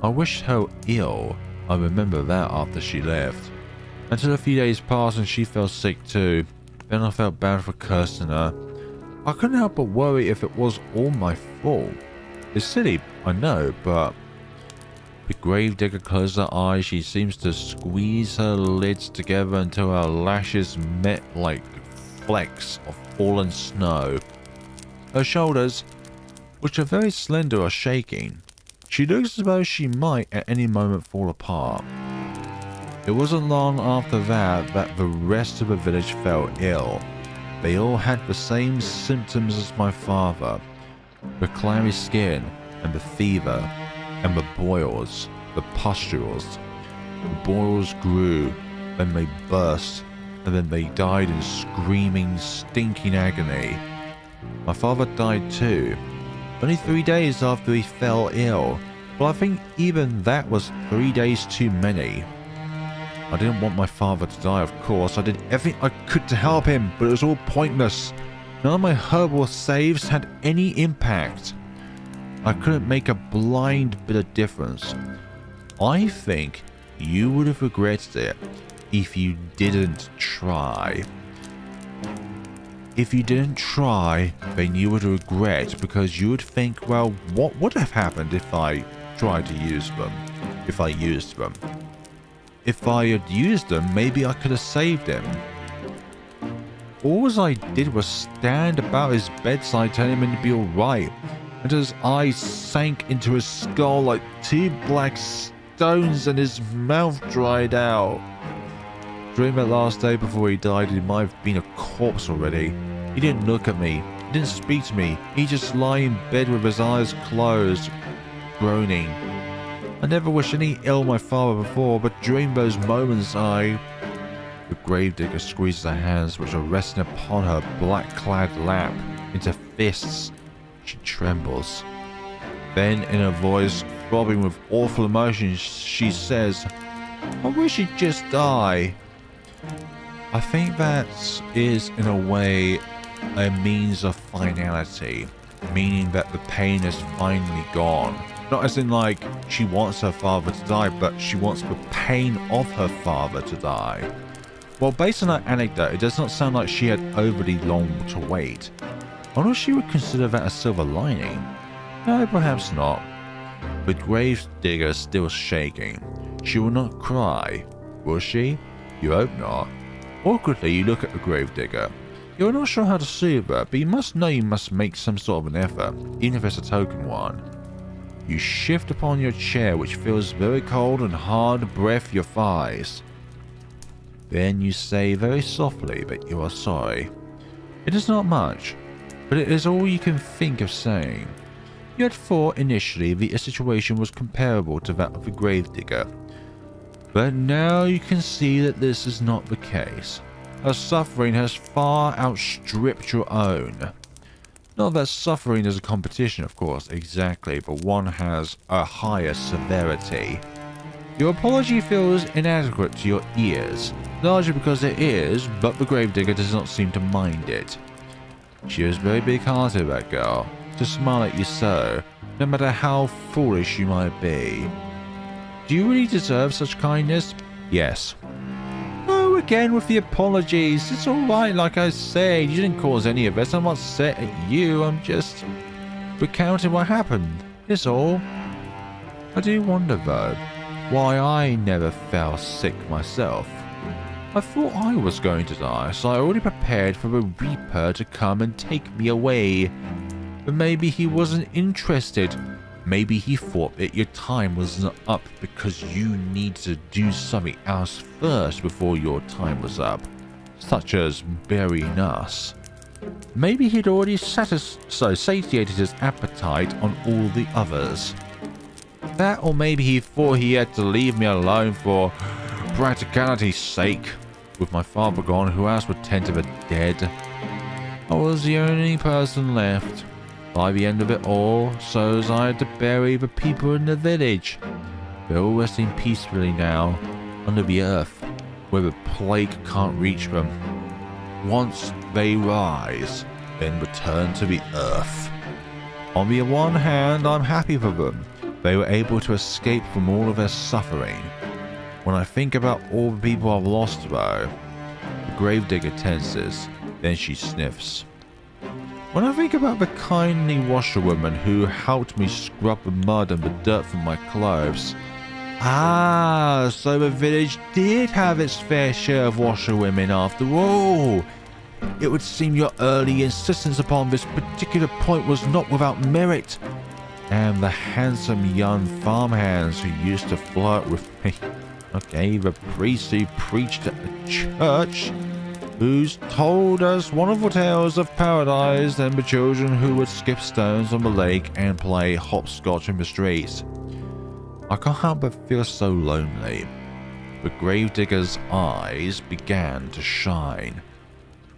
I wished her ill. I remember that after she left. Until a few days passed and she fell sick too. Then I felt bad for cursing her. I couldn't help but worry if it was all my fault. It's silly, I know, but... The gravedigger closed her eyes. She seems to squeeze her lids together until her lashes met like flecks of fallen snow. Her shoulders, which are very slender, are shaking. She looks as though she might at any moment fall apart. It wasn't long after that the rest of the village fell ill. They all had the same symptoms as my father. The clammy skin, and the fever, and the boils, the pustules. The boils grew, then they burst, and then they died in screaming, stinking agony. My father died too. Only 3 days after he fell ill, but I think even that was 3 days too many. I didn't want my father to die, of course. I did everything I could to help him, but it was all pointless. None of my herbal saves had any impact. I couldn't make a blind bit of difference. I think you would have regretted it if you didn't try. if you didn't try, then you would regret, because you would think, well, what would have happened if I tried to use them? If I used them. If I had used them, maybe I could have saved him. All I did was stand about his bedside telling him to be alright, and his eyes sank into his skull like two black stones and his mouth dried out. During that last day before he died, he might have been a corpse already. He didn't look at me, he didn't speak to me, he just lay in bed with his eyes closed, groaning. I never wished any ill on my father before, but during those moments The gravedigger squeezes her hands, which are resting upon her black-clad lap, into fists. She trembles. Then, in a voice throbbing with awful emotion, she says, "I wish he'd just die." I think that is, in a way, a means of finality, meaning that the pain is finally gone. Not as in like she wants her father to die, but she wants the pain of her father to die. Well, based on that anecdote, it does not sound like she had overly long to wait. I wonder if she would consider that a silver lining. No, perhaps not. The gravedigger is still shaking. She will not cry, will she? You hope not. Awkwardly, you look at the gravedigger. You are not sure how to soothe her, but you must know you must make some sort of an effort, even if it's a token one. You shift upon your chair, which feels very cold and hard to breath your thighs. Then you say very softly that you are sorry. It is not much, but it is all you can think of saying. You had thought initially the situation was comparable to that of the gravedigger, but now you can see that this is not the case. Her suffering has far outstripped your own. Not that suffering is a competition, of course, exactly, but one has a higher severity. Your apology feels inadequate to your ears, largely because it is, but the gravedigger does not seem to mind it. She is very big-hearted, that girl, to smile at you so, no matter how foolish you might be. Do you really deserve such kindness? Yes. Oh, again with the apologies. It's alright, like I said. You didn't cause any of this. I'm not upset at you. I'm just recounting what happened. It's all. I do wonder, though, why I never fell sick myself. I thought I was going to die, so I already prepared for the Reaper to come and take me away. But maybe he wasn't interested. Maybe he thought that your time wasn't up because you needed to do something else first before your time was up, such as burying us. Maybe he'd already satiated his appetite on all the others. That, or maybe he thought he had to leave me alone for practicality's sake. With my father gone, who else would tend to the dead? I was the only person left. By the end of it all, so as I had to bury the people in the village. They're all resting peacefully now, under the earth, where the plague can't reach them. Once they rise, then return to the earth. On the one hand, I'm happy for them. They were able to escape from all of their suffering. When I think about all the people I've lost, though, the gravedigger tenses, then she sniffs. When I think about the kindly washerwoman who helped me scrub the mud and the dirt from my clothes. Ah, so the village did have its fair share of washerwomen after all. It would seem your early insistence upon this particular point was not without merit. And the handsome young farmhands who used to flirt with me. Okay, the priest who preached at the church, who's told us wonderful tales of paradise, and the children who would skip stones on the lake and play hopscotch in the streets. I can't help but feel so lonely. The gravedigger's eyes began to shine.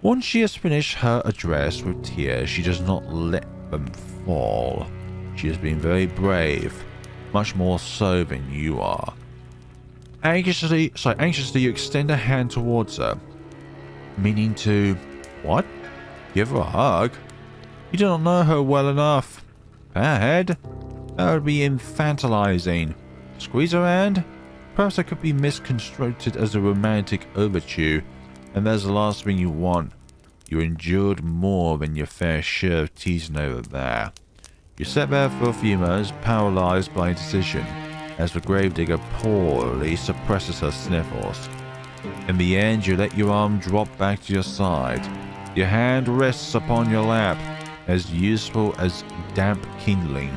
Once she has finished her address with tears, she does not let them fall. She has been very brave, much more so than you are. Anxiously you extend a hand towards her, meaning to, what? Give her a hug? You do not know her well enough. Bad? That would be infantilizing. Squeeze her hand? Perhaps that could be misconstrued as a romantic overture, and that's the last thing you want. You endured more than your fair share of teasing over there. You sat there for a few moments, paralyzed by indecision, as the gravedigger poorly suppresses her sniffles. In the end, you let your arm drop back to your side. Your hand rests upon your lap, as useful as damp kindling.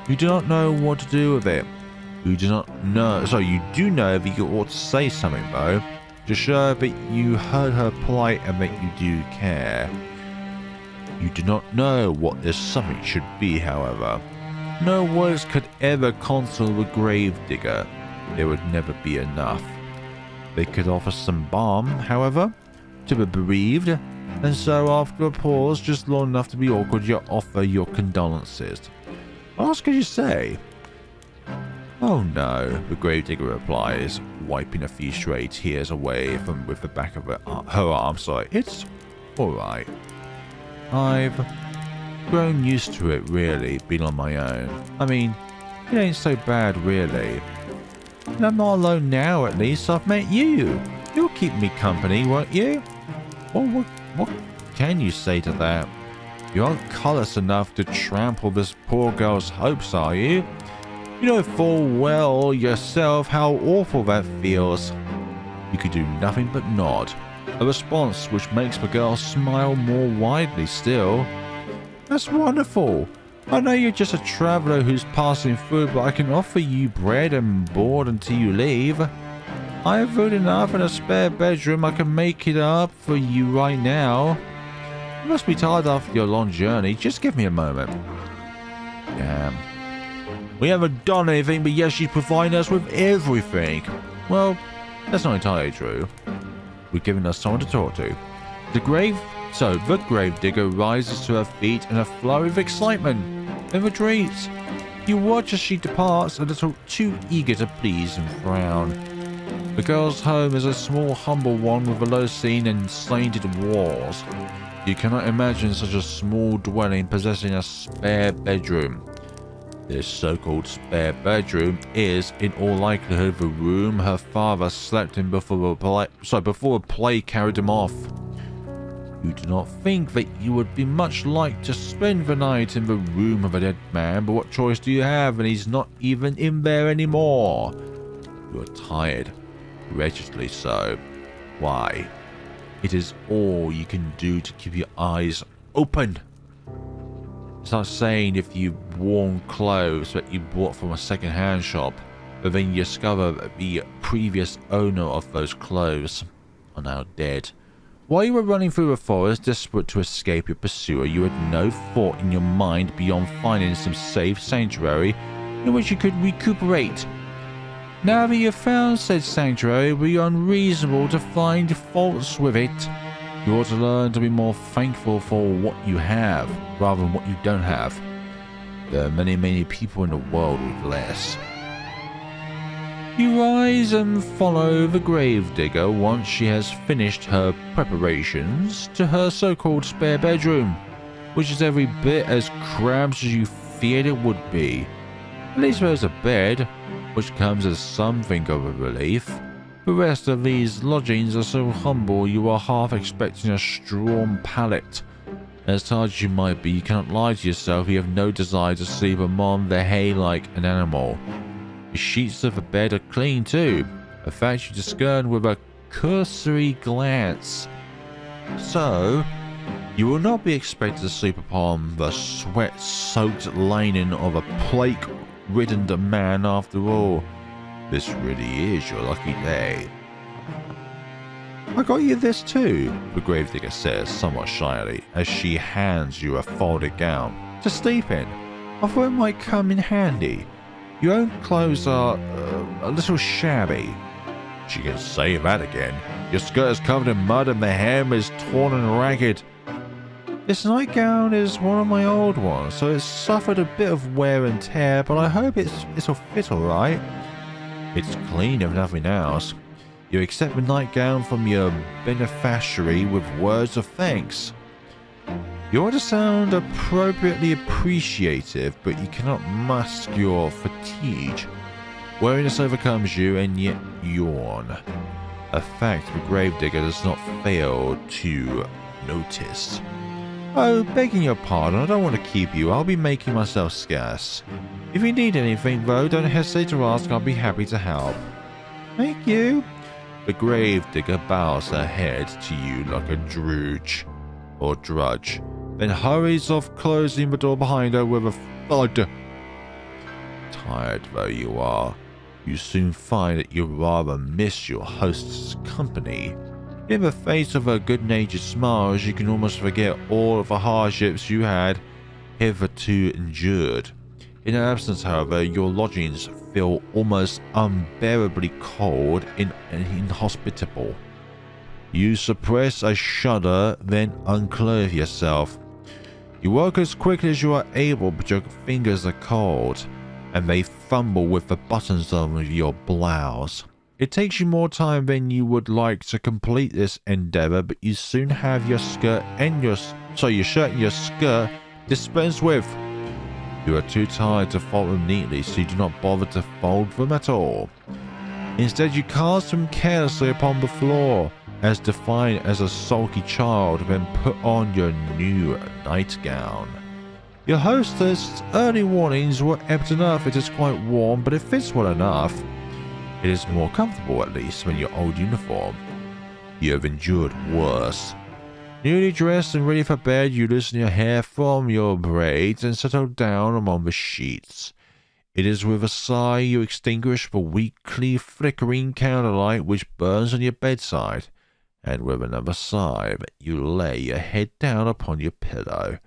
You do not know what to do with it. You do not know. So you do know that you ought to say something, though, to show that you heard her plight and that you do care. You do not know what this something should be, however. No words could ever console the gravedigger. There would never be enough. They could offer some balm, however, to the bereaved, and so after a pause just long enough to be awkward, you offer your condolences. What else could you say? Oh no, the gravedigger replies, wiping a few stray tears away from with the back of her arm. Sorry, it's alright. I've grown used to it, really, being on my own. I mean, it ain't so bad, really. And I'm not alone now, at least. I've met you. You'll keep me company, won't you? Well, what can you say to that? You aren't callous enough to trample this poor girl's hopes, are you? You know full well yourself how awful that feels. You could do nothing but nod. A response which makes the girl smile more widely still. That's wonderful. I know you're just a traveller who's passing through, but I can offer you bread and board until you leave. I have food enough in a spare bedroom. I can make it up for you right now. You must be tired after your long journey. Just give me a moment. Damn. We haven't done anything, but yet she's providing us with everything. Well, that's not entirely true. We've given us someone to talk to. The gravedigger rises to her feet in a flurry of excitement and retreats. You watch as she departs, a little too eager to please and frown. The girl's home is a small, humble one with a low-ceiled and slanted walls. You cannot imagine such a small dwelling possessing a spare bedroom. This so-called spare bedroom is, in all likelihood, the room her father slept in before a plague carried him off. You do not think that you would be much like to spend the night in the room of a dead man, but what choice do you have, and he's not even in there anymore? You are tired, wretchedly so. Why? It is all you can do to keep your eyes open. It's like saying if you worn clothes that you bought from a second-hand shop, but then you discover that the previous owner of those clothes are now dead. While you were running through the forest, desperate to escape your pursuer, you had no thought in your mind beyond finding some safe sanctuary in which you could recuperate. Now that you have found said sanctuary, it would be unreasonable to find faults with it. You ought to learn to be more thankful for what you have, rather than what you don't have. There are many people in the world with less. You rise and follow the gravedigger once she has finished her preparations to her so-called spare bedroom, which is every bit as cramped as you feared it would be. At least there's a bed, which comes as something of a relief. The rest of these lodgings are so humble you are half expecting a straw pallet. As tired as you might be, you cannot lie to yourself. You have no desire to sleep among the hay like an animal. The sheets of the bed are clean too, a fact you discern with a cursory glance. So, you will not be expected to sleep upon the sweat-soaked linen of a plague-ridden man after all. This really is your lucky day. I got you this too, the gravedigger says somewhat shyly, as she hands you a folded gown to sleep in. I thought it might come in handy. Your own clothes are a little shabby. She can say that again. Your skirt is covered in mud and the hem is torn and ragged. This nightgown is one of my old ones, so it's suffered a bit of wear and tear, but I hope it'll fit alright. It's clean if nothing else. You accept the nightgown from your beneficiary with words of thanks. You want to sound appropriately appreciative, but you cannot mask your fatigue. Weariness overcomes you, and yet yawn. A fact the gravedigger does not fail to noticed. Oh, begging your pardon, I don't want to keep you. I'll be making myself scarce. If you need anything, though, don't hesitate to ask. I'll be happy to help. Thank you. The gravedigger bows her head to you like a drudge, then hurries off, closing the door behind her with a thud. Tired though you are, you soon find that you rather miss your host's company. In the face of her good-natured smiles, you can almost forget all of the hardships you had hitherto endured. In her absence, however, your lodgings feel almost unbearably cold and inhospitable. You suppress a shudder, then unclothe yourself. You work as quickly as you are able, but your fingers are cold, and they fumble with the buttons of your blouse. It takes you more time than you would like to complete this endeavor, but you soon have your shirt and your skirt dispensed with. You are too tired to fold them neatly, so you do not bother to fold them at all. Instead, you cast them carelessly upon the floor, as defiant as a sulky child, then put on your new nightgown. Your hostess' early warnings were apt enough. It is quite warm, but it fits well enough. It is more comfortable, at least, than your old uniform. You have endured worse. Newly dressed and ready for bed, you loosen your hair from your braids and settle down among the sheets. It is with a sigh you extinguish the weakly flickering candlelight which burns on your bedside, and with another sigh you lay your head down upon your pillow.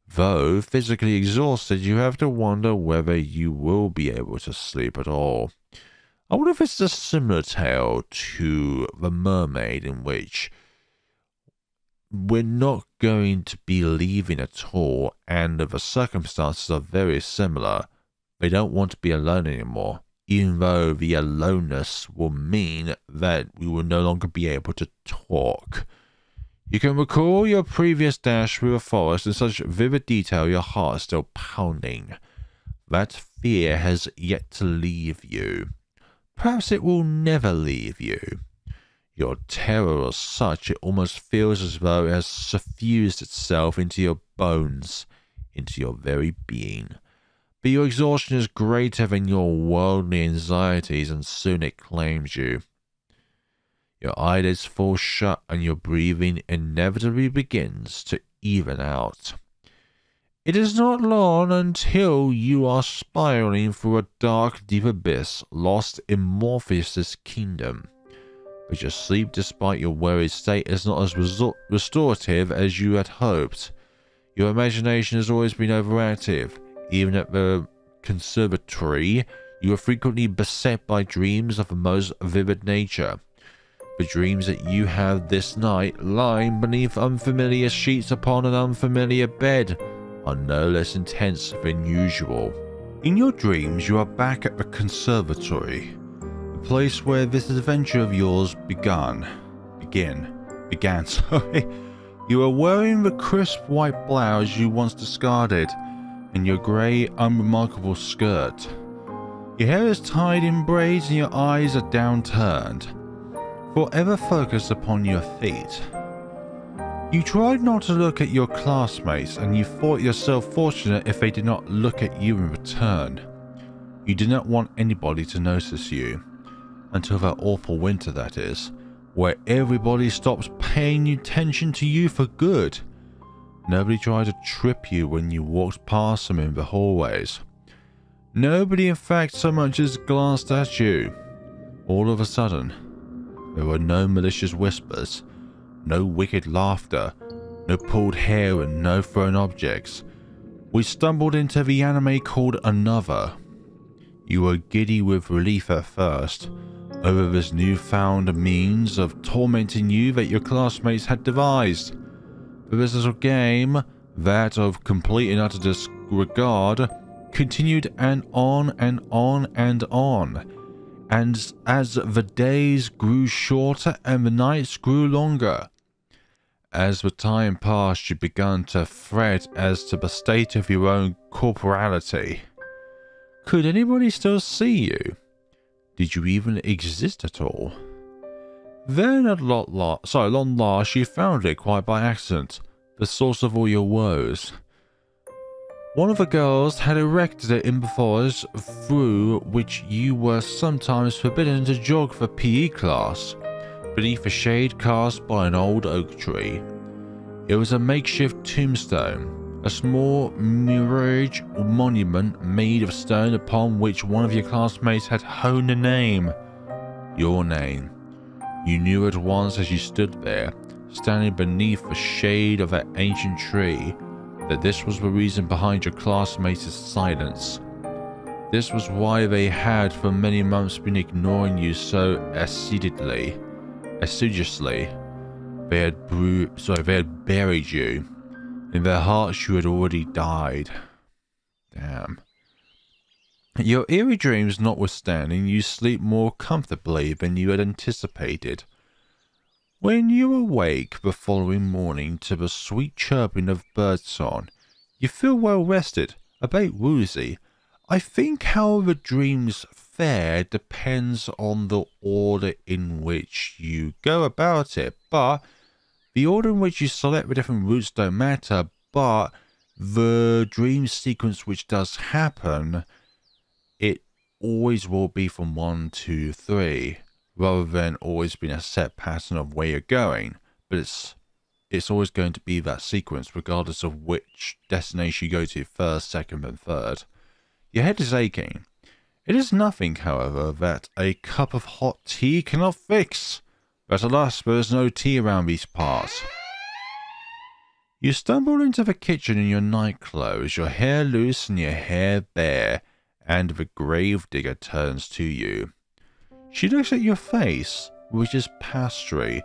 Though physically exhausted, you have to wonder whether you will be able to sleep at all. I wonder if it's a similar tale to The Mermaid, in which we're not going to be leaving at all, and the circumstances are very similar. They don't want to be alone anymore, even though the aloneness will mean that we will no longer be able to talk. You can recall your previous dash through the forest in such vivid detail your heart is still pounding. That fear has yet to leave you. Perhaps it will never leave you. Your terror is such it almost feels as though it has suffused itself into your bones, into your very being. But your exhaustion is greater than your worldly anxieties, and soon it claims you. Your eyelids fall shut and your breathing inevitably begins to even out. It is not long until you are spiraling through a dark, deep abyss, lost in Morpheus' kingdom. But your sleep, despite your worried state, is not as restorative as you had hoped. Your imagination has always been overactive. Even at the conservatory, you are frequently beset by dreams of the most vivid nature. The dreams that you have this night, lying beneath unfamiliar sheets upon an unfamiliar bed, are no less intense than usual. In your dreams, you are back at the conservatory, the place where this adventure of yours began. You are wearing the crisp white blouse you once discarded, and your grey, unremarkable skirt. Your hair is tied in braids and your eyes are downturned, forever focused upon your feet. You tried not to look at your classmates, and you thought yourself fortunate if they did not look at you in return. You did not want anybody to notice you, until that awful winter, that is, where everybody stops paying attention to you for good. Nobody tried to trip you when you walked past them in the hallways. Nobody, in fact, so much as glanced at you. All of a sudden, there were no malicious whispers, no wicked laughter, no pulled hair, and no thrown objects. We stumbled into the anime called Another. You were giddy with relief at first, over this newfound means of tormenting you that your classmates had devised. But this little game, that of complete and utter disregard, continued and on and on and on. And as the days grew shorter and the nights grew longer, as the time passed, you began to fret as to the state of your own corporality. Could anybody still see you? Did you even exist at all? Then at long last, you found it quite by accident, the source of all your woes. One of the girls had erected it in the forest through which you were sometimes forbidden to jog for PE class, beneath a shade cast by an old oak tree. It was a makeshift tombstone, a small mirage monument made of stone upon which one of your classmates had honed a name. Your name. You knew at once as you stood there, standing beneath the shade of that ancient tree, that this was the reason behind your classmates' silence. This was why they had for many months been ignoring you so assiduously. They had buried you. In their hearts you had already died. Damn. Your eerie dreams notwithstanding, you sleep more comfortably than you had anticipated. When you awake the following morning to the sweet chirping of birdsong, you feel well rested, a bit woozy. I think how the dreams fare depends on the order in which you go about it, but the order in which you select the different routes don't matter, but the dream sequence which does happen, it always will be from 1 to 3. Rather than always being a set pattern of where you're going, but it's always going to be that sequence regardless of which destination you go to first, second and third. Your head is aching. It is nothing, however, that a cup of hot tea cannot fix, but alas, there is no tea around these parts. You stumble into the kitchen in your night clothes, your hair loose and your hair bare, and the gravedigger turns to you. She looks at your face, which is pastery,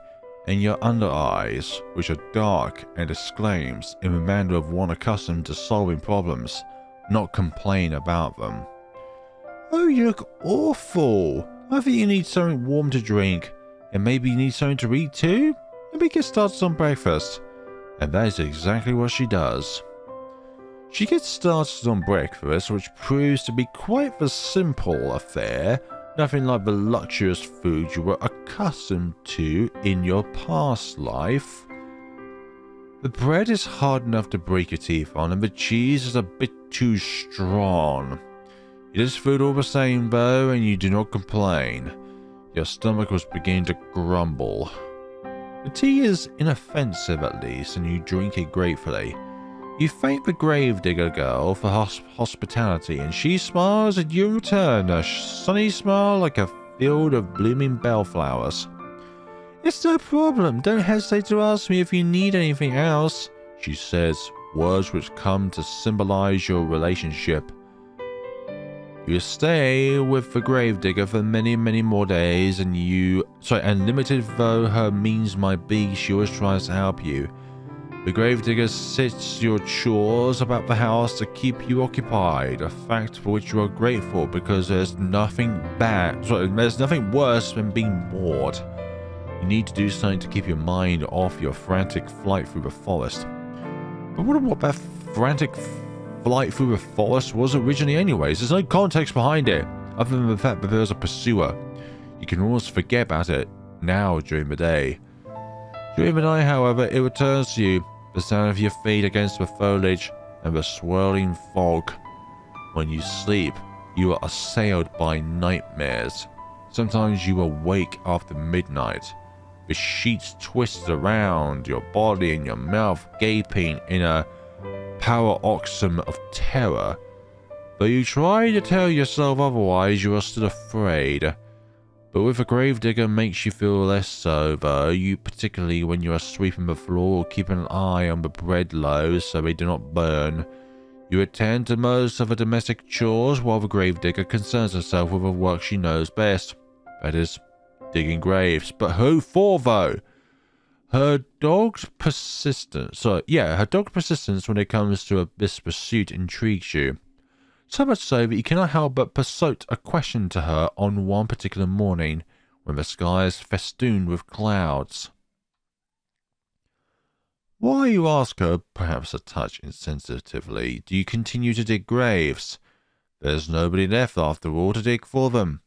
and your under eyes, which are dark, and exclaims, in the manner of one accustomed to solving problems, not complain about them. Oh, you look awful! I think you need something warm to drink, and maybe you need something to eat too? Maybe get started on breakfast. And that is exactly what she does. She gets started on breakfast, which proves to be quite the simple affair. Nothing like the luxurious food you were accustomed to in your past life. The bread is hard enough to break your teeth on, and the cheese is a bit too strong. It is food all the same though, and you do not complain. Your stomach was beginning to grumble. The tea is inoffensive at least, and you drink it gratefully. You thank the gravedigger girl for hospitality, and she smiles at you in return, a sunny smile like a field of blooming bellflowers. It's no problem, don't hesitate to ask me if you need anything else, she says, words which come to symbolize your relationship. You stay with the gravedigger for many, many more days, and limited though her means might be, she always tries to help you. The gravedigger sits your chores about the house to keep you occupied, a fact for which you are grateful because there's nothing worse than being bored. You need to do something to keep your mind off your frantic flight through the forest. I wonder what that frantic flight through the forest was originally anyways. There's no context behind it, other than the fact that there's a pursuer. You can almost forget about it now during the day. During the night, however, it returns to you, the sound of your feet against the foliage and the swirling fog. When you sleep, you are assailed by nightmares. Sometimes you awake after midnight. The sheets twist around your body and your mouth gaping in a paroxysm of terror. Though you try to tell yourself otherwise, you are still afraid. But with a gravedigger makes you feel less so, though, particularly when you are sweeping the floor or keeping an eye on the bread loaves so they do not burn. You attend to most of the domestic chores while the gravedigger concerns herself with the work she knows best. That is, digging graves. But who for, though? Her dogged persistence when it comes to this pursuit intrigues you. So much so that you cannot help but put a question to her on one particular morning, when the sky is festooned with clouds. Why, you ask her, perhaps a touch insensitively, do you continue to dig graves? There's nobody left, after all, to dig for them.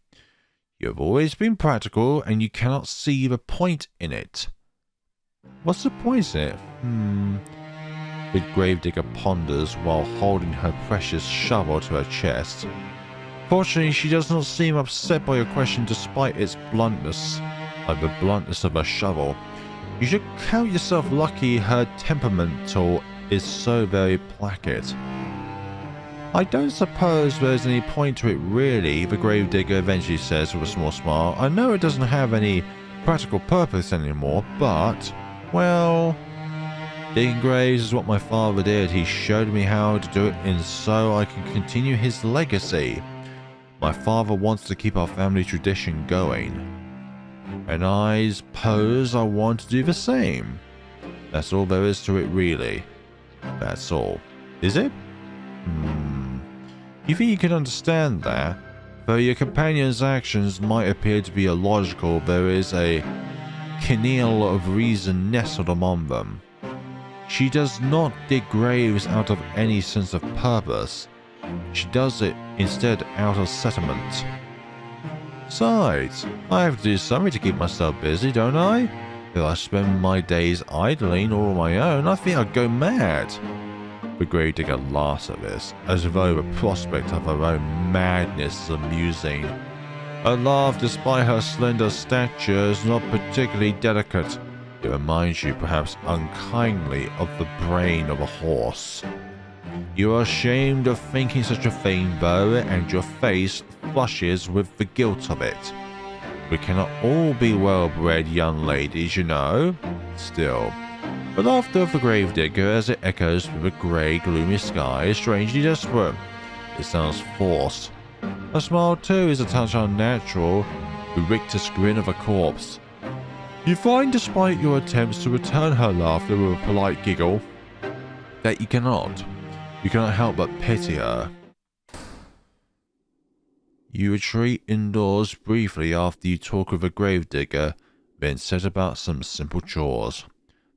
You have always been practical, and you cannot see the point in it. What's the point in it? The gravedigger ponders while holding her precious shovel to her chest. Fortunately, she does not seem upset by your question despite its bluntness, like the bluntness of a shovel. You should count yourself lucky her temperamental is so very placid. I don't suppose there's any point to it really, the gravedigger eventually says with a small smile. I know it doesn't have any practical purpose anymore, but, well, digging graves is what my father did. He showed me how to do it, and so I can continue his legacy. My father wants to keep our family tradition going, and I suppose I want to do the same. That's all there is to it really. That's all. Is it? You think you can understand that? Though your companion's actions might appear to be illogical, there is a kernel of reason nestled among them. She does not dig graves out of any sense of purpose. She does it instead out of sentiment. Besides, I have to do something to keep myself busy, don't I? If I spend my days idling all on my own, I think I'd go mad. The gravedigger laughs at this, as though the prospect of her own madness is amusing. Her laugh, despite her slender stature, is not particularly delicate. It reminds you, perhaps unkindly, of the brain of a horse. You are ashamed of thinking such a thing, though, and your face flushes with the guilt of it. We cannot all be well-bred young ladies, you know. Still, the laughter of the gravedigger as it echoes through the grey, gloomy sky is strangely desperate. It sounds forced. Her smile, too, is a touch unnatural, the rictus grin of a corpse. You find, despite your attempts to return her laughter with a polite giggle, that you cannot. You cannot help but pity her. You retreat indoors briefly after you talk with the gravedigger, then set about some simple chores.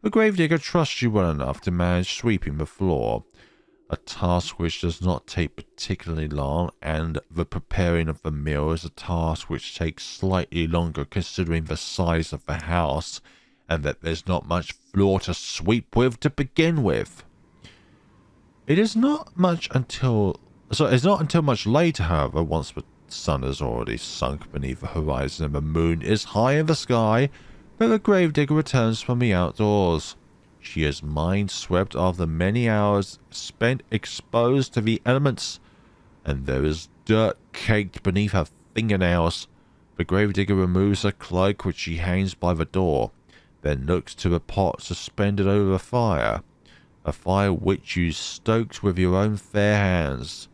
The gravedigger trusts you well enough to manage sweeping the floor, a task which does not take particularly long, and the preparing of the meal is a task which takes slightly longer considering the size of the house, and that there's not much floor to sweep with to begin with. It's not until much later, however, once the sun has already sunk beneath the horizon and the moon is high in the sky, that the gravedigger returns from the outdoors. She is mind-swept after many hours spent exposed to the elements, and there is dirt caked beneath her fingernails. The gravedigger removes her cloak, which she hangs by the door, then looks to the pot suspended over the fire, a fire which you stoked with your own fair hands.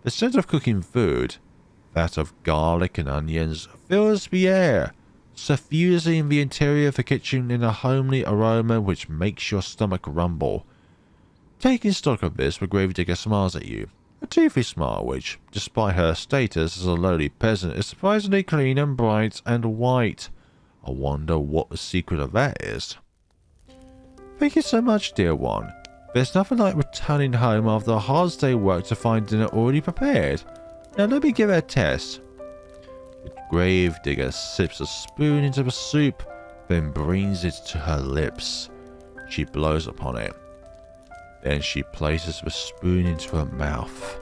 The scent of cooking food, that of garlic and onions, fills the air, suffusing the interior of the kitchen in a homely aroma which makes your stomach rumble. Taking stock of this, the gravedigger smiles at you, a toothy smile which, despite her status as a lowly peasant, is surprisingly clean and bright and white. I wonder what the secret of that is. Thank you so much, dear one. There's nothing like returning home after a hard day's work to find dinner already prepared. Now let me give it a test. The gravedigger sips a spoon into the soup, then brings it to her lips. She blows upon it. Then she places the spoon into her mouth,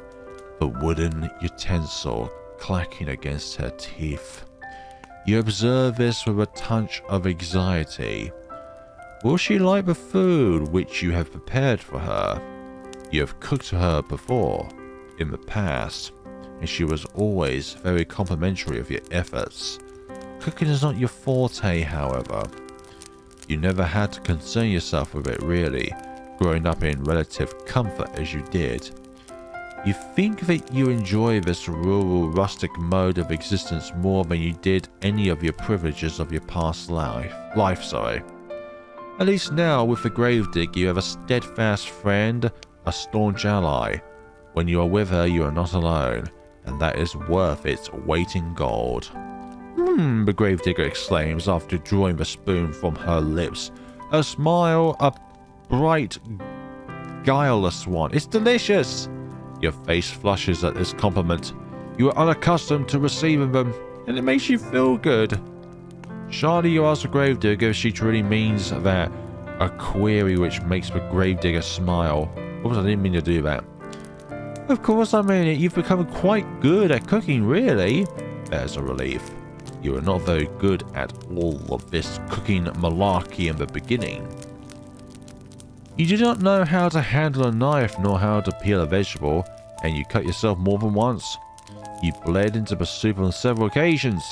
the wooden utensil clacking against her teeth. You observe this with a touch of anxiety. Will she like the food which you have prepared for her? You have cooked her before, in the past, and she was always very complimentary of your efforts. Cooking is not your forte, however. You never had to concern yourself with it really, growing up in relative comfort as you did. You think that you enjoy this rural, rustic mode of existence more than you did any of your privileges of your past life. At least now, with the gravedigger, you have a steadfast friend, a staunch ally. When you are with her, you are not alone, and that is worth its weight in gold. The gravedigger exclaims after drawing the spoon from her lips. Her smile, a bright, guileless one. It's delicious! Your face flushes at this compliment. You are unaccustomed to receiving them. and it makes you feel good. Shyly, you ask the gravedigger if she truly means that, a query which makes the gravedigger smile. Oops, I didn't mean to do that. Of course I mean it. You've become quite good at cooking, really. There's a relief. You were not very good at all of this cooking malarkey in the beginning. You do not know how to handle a knife nor how to peel a vegetable, and you cut yourself more than once. You bled into the soup on several occasions,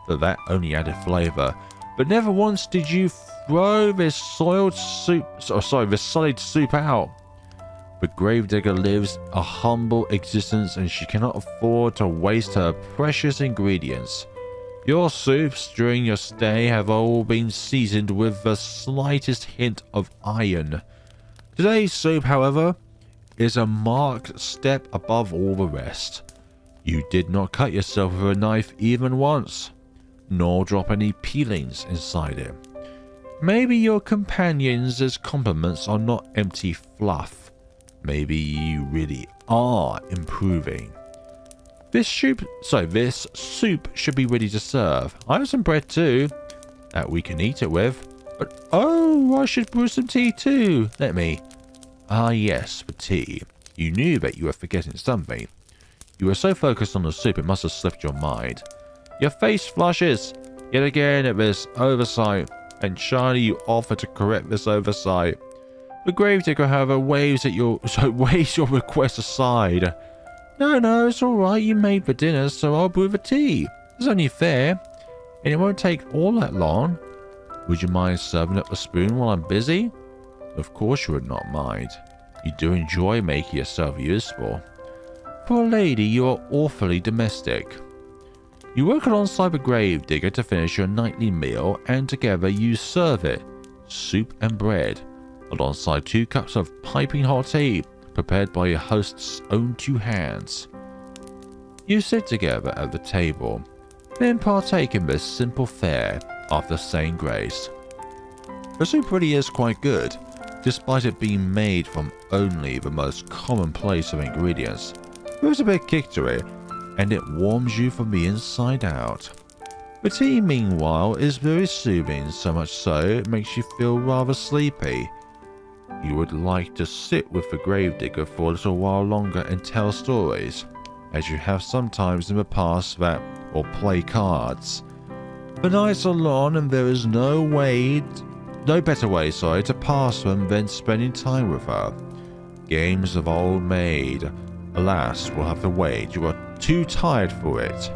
but that only added flavour. But never once did you throw this solid soup out. The gravedigger lives a humble existence, and she cannot afford to waste her precious ingredients. Your soups during your stay have all been seasoned with the slightest hint of iron. Today's soup, however, is a marked step above all the rest. You did not cut yourself with a knife even once, nor drop any peelings inside it. Maybe your companions' compliments are not empty fluff. Maybe you really are improving. This soup should be ready to serve. I have some bread too, that we can eat it with. But oh, I should brew some tea too. Let me. Ah yes, for tea. You knew that you were forgetting something. You were so focused on the soup it must have slipped your mind. Your face flushes yet again at this oversight, and shyly you offer to correct this oversight. The gravedigger, however, waves your request aside. No, it's alright, you made the dinner, so I'll brew the tea. It's only fair, and it won't take all that long. Would you mind serving up a spoon while I'm busy? Of course you would not mind. You do enjoy making yourself useful. For a lady, you are awfully domestic. You work alongside the gravedigger to finish your nightly meal, and together you serve it, soup and bread, alongside 2 cups of piping hot tea, prepared by your host's own 2 hands. You sit together at the table, then partake in this simple fare after saying grace. The soup really is quite good, despite it being made from only the most commonplace of ingredients. There is a bit of kick to it, and it warms you from the inside out. The tea, meanwhile, is very soothing, so much so it makes you feel rather sleepy. You would like to sit with the gravedigger for a little while longer and tell stories, as you have sometimes in the past, or play cards. The nights are long, and there is no better way to pass them than spending time with her. Games of old maid, alas, will have to wait. You are too tired for it.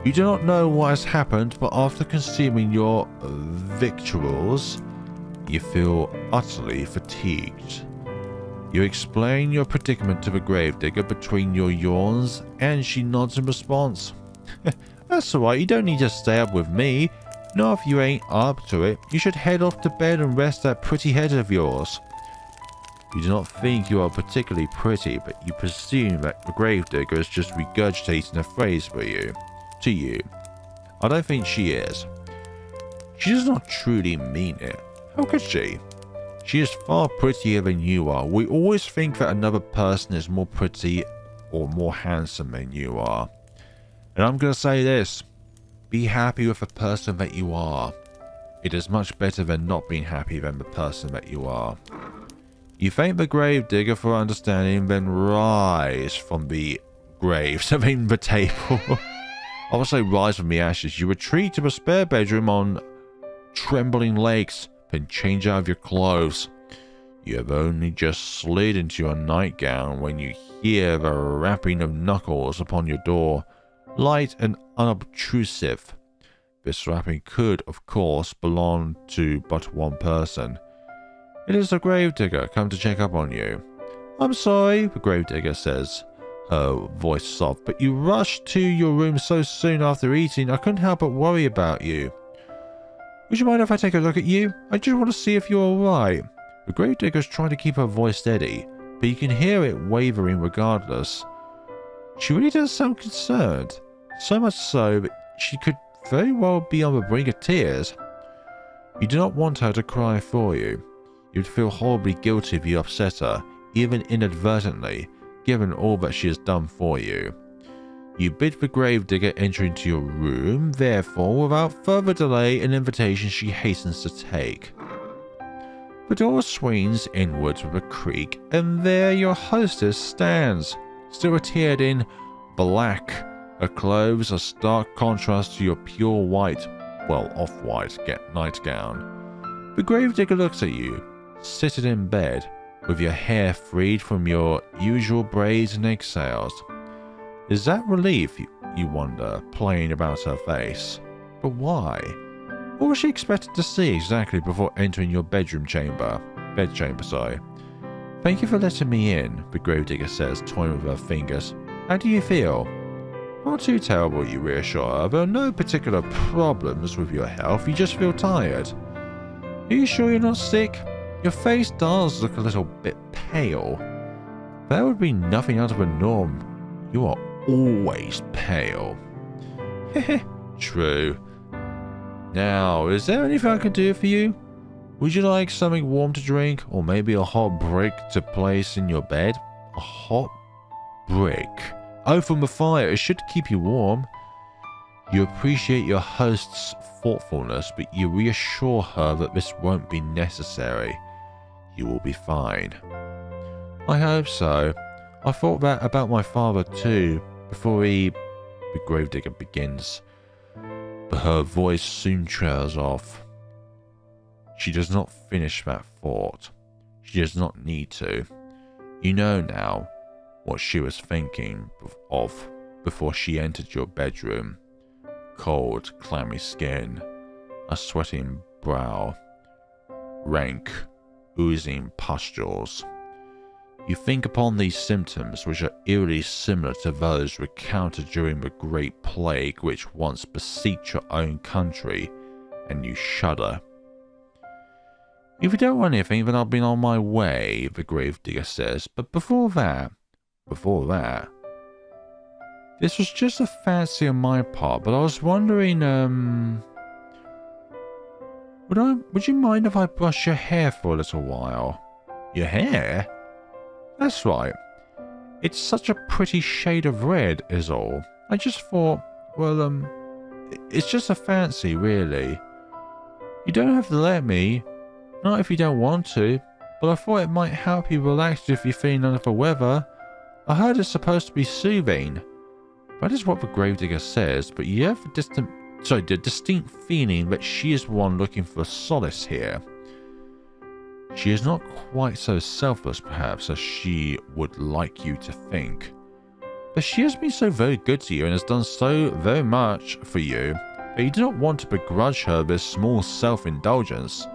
You do not know what has happened, but after consuming your victuals, you feel utterly fatigued. You explain your predicament to the gravedigger between your yawns, and she nods in response. That's alright, you don't need to stay up with me. No, if you ain't up to it, you should head off to bed and rest that pretty head of yours. You do not think you are particularly pretty, but you presume that the gravedigger is just regurgitating a phrase to you. I don't think she is. She does not truly mean it. How could she? She is far prettier than you are. We always think that another person is more pretty or more handsome than you are. And I'm going to say this. Be happy with the person that you are. It is much better than not being happy than the person that you are. You thank the gravedigger for understanding, then rise from the the table. I would say rise from the ashes. You retreat to a spare bedroom on trembling legs, then change out of your clothes. You have only just slid into your nightgown when you hear the rapping of knuckles upon your door, light and unobtrusive. This rapping could, of course, belong to but one person. It is the gravedigger come to check up on you. I'm sorry, the gravedigger says, her voice soft, but you rushed to your room so soon after eating, I couldn't help but worry about you. Would you mind if I take a look at you? I just want to see if you're alright. The gravedigger is trying to keep her voice steady, but you can hear it wavering regardless. She really does sound concerned, so much so that she could very well be on the brink of tears. You do not want her to cry for you. You'd feel horribly guilty if you upset her, even inadvertently, given all that she has done for you. You bid the gravedigger enter into your room, therefore, without further delay, an invitation she hastens to take. The door swings inwards with a creak, and there your hostess stands, still attired in black. Her clothes are stark contrast to your pure white, well, off-white nightgown. The gravedigger looks at you, seated in bed, with your hair freed from your usual braids and exhales. Is that relief, you wonder, playing about her face? But why? What was she expected to see exactly before entering your bed chamber? Thank you for letting me in, the gravedigger says, toying with her fingers. How do you feel? Not too terrible, you reassure her. There are no particular problems with your health, you just feel tired. Are you sure you're not sick? Your face does look a little bit pale. That would be nothing out of the norm. You are always pale. Heh, true. Now, is there anything I can do for you? Would you like something warm to drink, or maybe a hot brick to place in your bed? A hot brick? Oh, from the fire. It should keep you warm. You appreciate your host's thoughtfulness, but you reassure her that this won't be necessary. You will be fine. I hope so. I thought that about my father too, before the gravedigger begins. But her voice soon trails off. She does not finish that thought. She does not need to. You know now what she was thinking of before she entered your bedroom. Cold, clammy skin, a sweating brow, rank, oozing pustules. You think upon these symptoms, which are eerily similar to those recounted during the Great Plague which once beset your own country, and you shudder. If you don't want anything, then I'll be on my way, the gravedigger says. But before that, this was just a fancy on my part, but I was wondering, would you mind if I brush your hair for a little while? Your hair? That's right. It's such a pretty shade of red, is all. I just thought, well, it's just a fancy, really. You don't have to let me, not if you don't want to, but I thought it might help you relax if you're feeling under the weather. I heard it's supposed to be soothing. That is what the gravedigger says, but you have the distinct feeling that she is the one looking for solace here. She is not quite so selfless, perhaps, as she would like you to think. But she has been so very good to you and has done so very much for you that you do not want to begrudge her this small self-indulgence.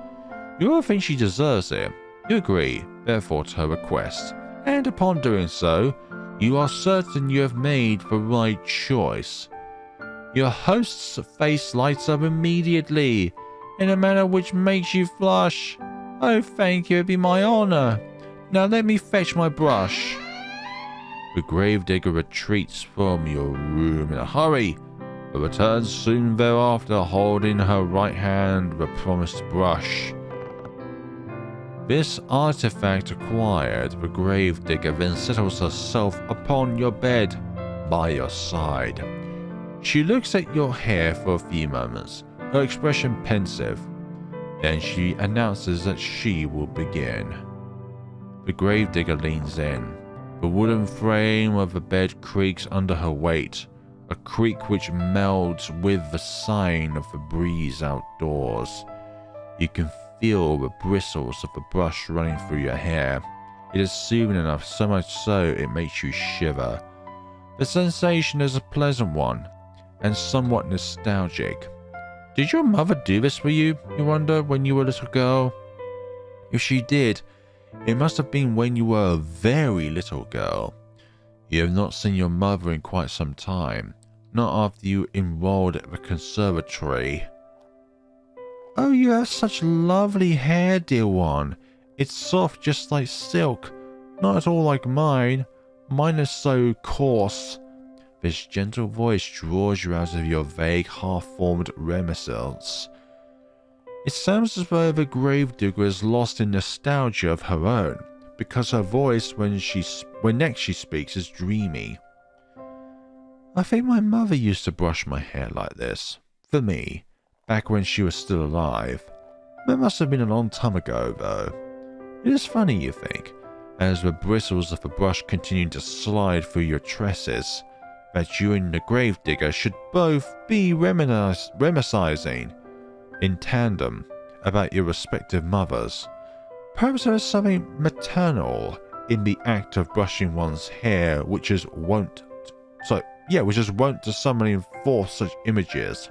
You all think she deserves it. You agree, therefore, to her request, and upon doing so, you are certain you have made the right choice. Your host's face lights up immediately, in a manner which makes you blush. Oh, thank you, it'd be my honor. Now let me fetch my brush. The gravedigger retreats from your room in a hurry, but returns soon thereafter, holding in her right hand the promised brush. This artifact acquired, the gravedigger then settles herself upon your bed by your side. She looks at your hair for a few moments, her expression pensive. Then she announces that she will begin. The gravedigger leans in. The wooden frame of the bed creaks under her weight, a creak which melds with the sighing of the breeze outdoors. You can feel the bristles of the brush running through your hair. It is soothing enough, so much so it makes you shiver. The sensation is a pleasant one, and somewhat nostalgic. Did your mother do this for you, you wonder, when you were a little girl? If she did, it must have been when you were a very little girl. You have not seen your mother in quite some time, not after you enrolled at the conservatory. Oh, you have such lovely hair, dear one. It's soft just like silk, not at all like mine. Mine is so coarse. This gentle voice draws you out of your vague, half-formed reminiscence. It sounds as though the gravedigger is lost in nostalgia of her own, because her voice, when next she speaks, is dreamy. I think my mother used to brush my hair like this. For me. Back when she was still alive. That must have been a long time ago, though. It is funny, you think, as the bristles of the brush continue to slide through your tresses, that you and the gravedigger should both be reminiscing in tandem about your respective mothers. Perhaps there is something maternal in the act of brushing one's hair, which is wont to suddenly enforce such images.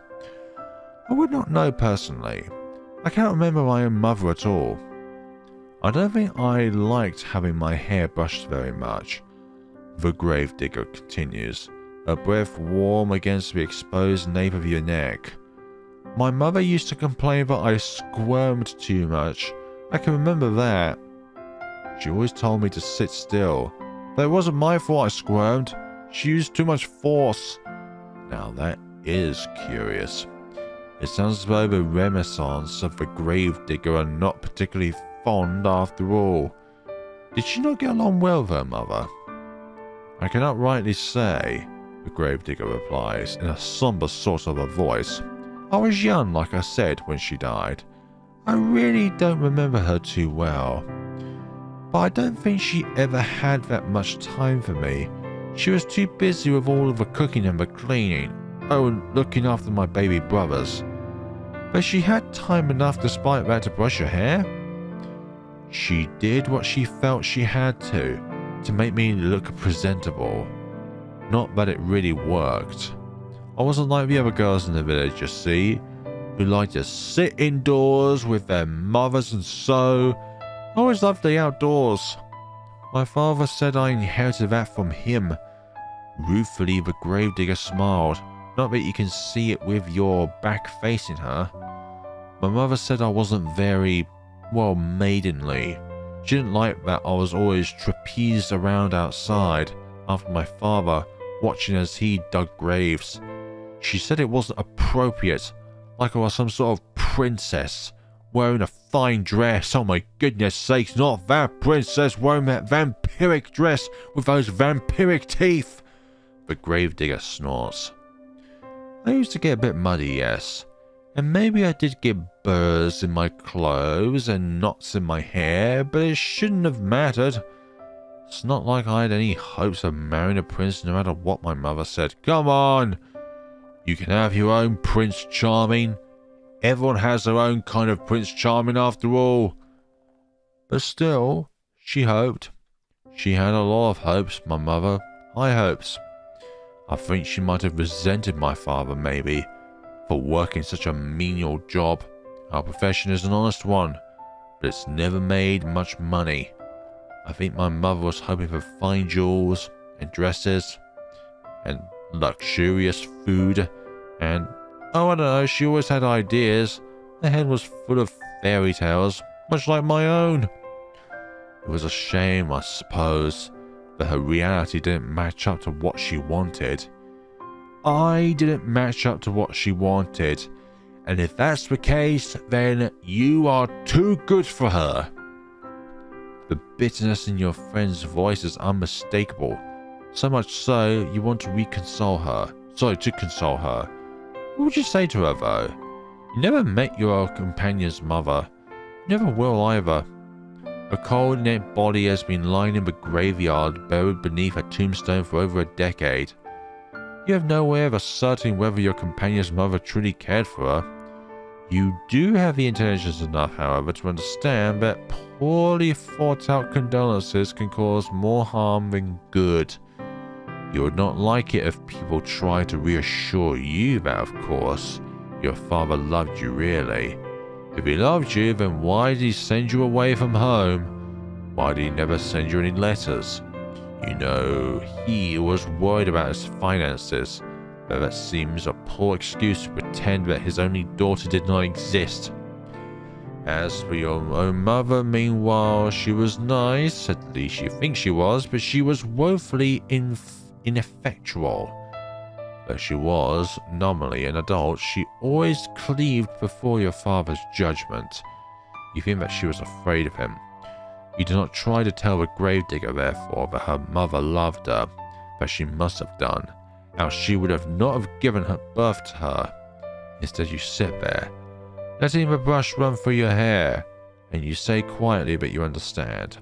I would not know personally. I cannot remember my own mother at all. I don't think I liked having my hair brushed very much. The gravedigger continues, her breath warm against the exposed nape of your neck. My mother used to complain that I squirmed too much. I can remember that. She always told me to sit still. But it wasn't my fault I squirmed. She used too much force. Now that is curious. It sounds as though the renaissance of the gravedigger are not particularly fond after all. Did she not get along well with her mother? I cannot rightly say, the gravedigger replies in a somber sort of a voice. I was young, like I said, when she died. I really don't remember her too well. But I don't think she ever had that much time for me. She was too busy with all of the cooking and the cleaning. Oh, and looking after my baby brothers. But she had time enough despite that to brush her hair. She did what she felt she had to make me look presentable. Not that it really worked. I wasn't like the other girls in the village, you see, who liked to sit indoors with their mothers and sew. I always loved the outdoors. My father said I inherited that from him. Ruefully, the gravedigger smiled. Not that you can see it with your back facing her. My mother said I wasn't very, well, maidenly. She didn't like that I was always trapezed around outside after my father, watching as he dug graves. She said it wasn't appropriate, like I was some sort of princess, wearing a fine dress. Oh my goodness sakes, not that princess wearing that vampiric dress with those vampiric teeth. The gravedigger snorts. I used to get a bit muddy, yes. And maybe I did get burrs in my clothes and knots in my hair, but it shouldn't have mattered. It's not like I had any hopes of marrying a prince no matter what my mother said. Come on! You can have your own Prince Charming. Everyone has their own kind of Prince Charming after all. But still, she hoped. She had a lot of hopes, my mother. High hopes. I think she might have resented my father, maybe, for working such a menial job. Our profession is an honest one, but it's never made much money. I think my mother was hoping for fine jewels and dresses and luxurious food and, oh, I don't know, she always had ideas. Her head was full of fairy tales, much like my own. It was a shame, I suppose, that her reality didn't match up to what she wanted. I didn't match up to what she wanted, and if that's the case, then you are too good for her. The bitterness in your friend's voice is unmistakable, so much so you want to console her. What would you say to her, though? You never met your companion's mother. You never will either. Her cold, inert body has been lying in the graveyard, buried beneath a tombstone for over a decade. You have no way of ascertaining whether your companion's mother truly cared for her. You do have the intelligence enough, however, to understand that poorly thought out condolences can cause more harm than good. You would not like it if people tried to reassure you that, of course, your father loved you really. If he loved you, then why did he send you away from home? Why did he never send you any letters? You know, he was worried about his finances, but that seems a poor excuse to pretend that his only daughter did not exist. As for your own mother, meanwhile, she was nice, at least you think she was, but she was woefully ineffectual. Though she was, nominally, an adult, she always cleaved before your father's judgment. You think that she was afraid of him. You do not try to tell the gravedigger, therefore, that her mother loved her, that she must have done, how she would have not have given her birth to her. Instead, you sit there, letting the brush run through your hair, and you say quietly but you understand.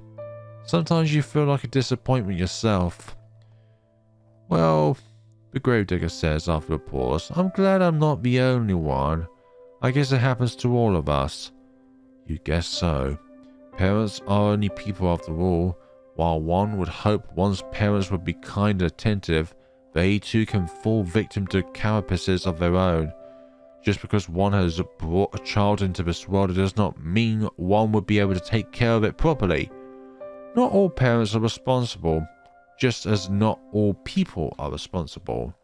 Sometimes you feel like a disappointment yourself. Well, the gravedigger says after a pause, I'm glad I'm not the only one. I guess it happens to all of us. You guess so. Parents are only people after all. While one would hope one's parents would be kind and attentive, they too can fall victim to carapaces of their own. Just because one has brought a child into this world, it does not mean one would be able to take care of it properly. Not all parents are responsible, just as not all people are responsible.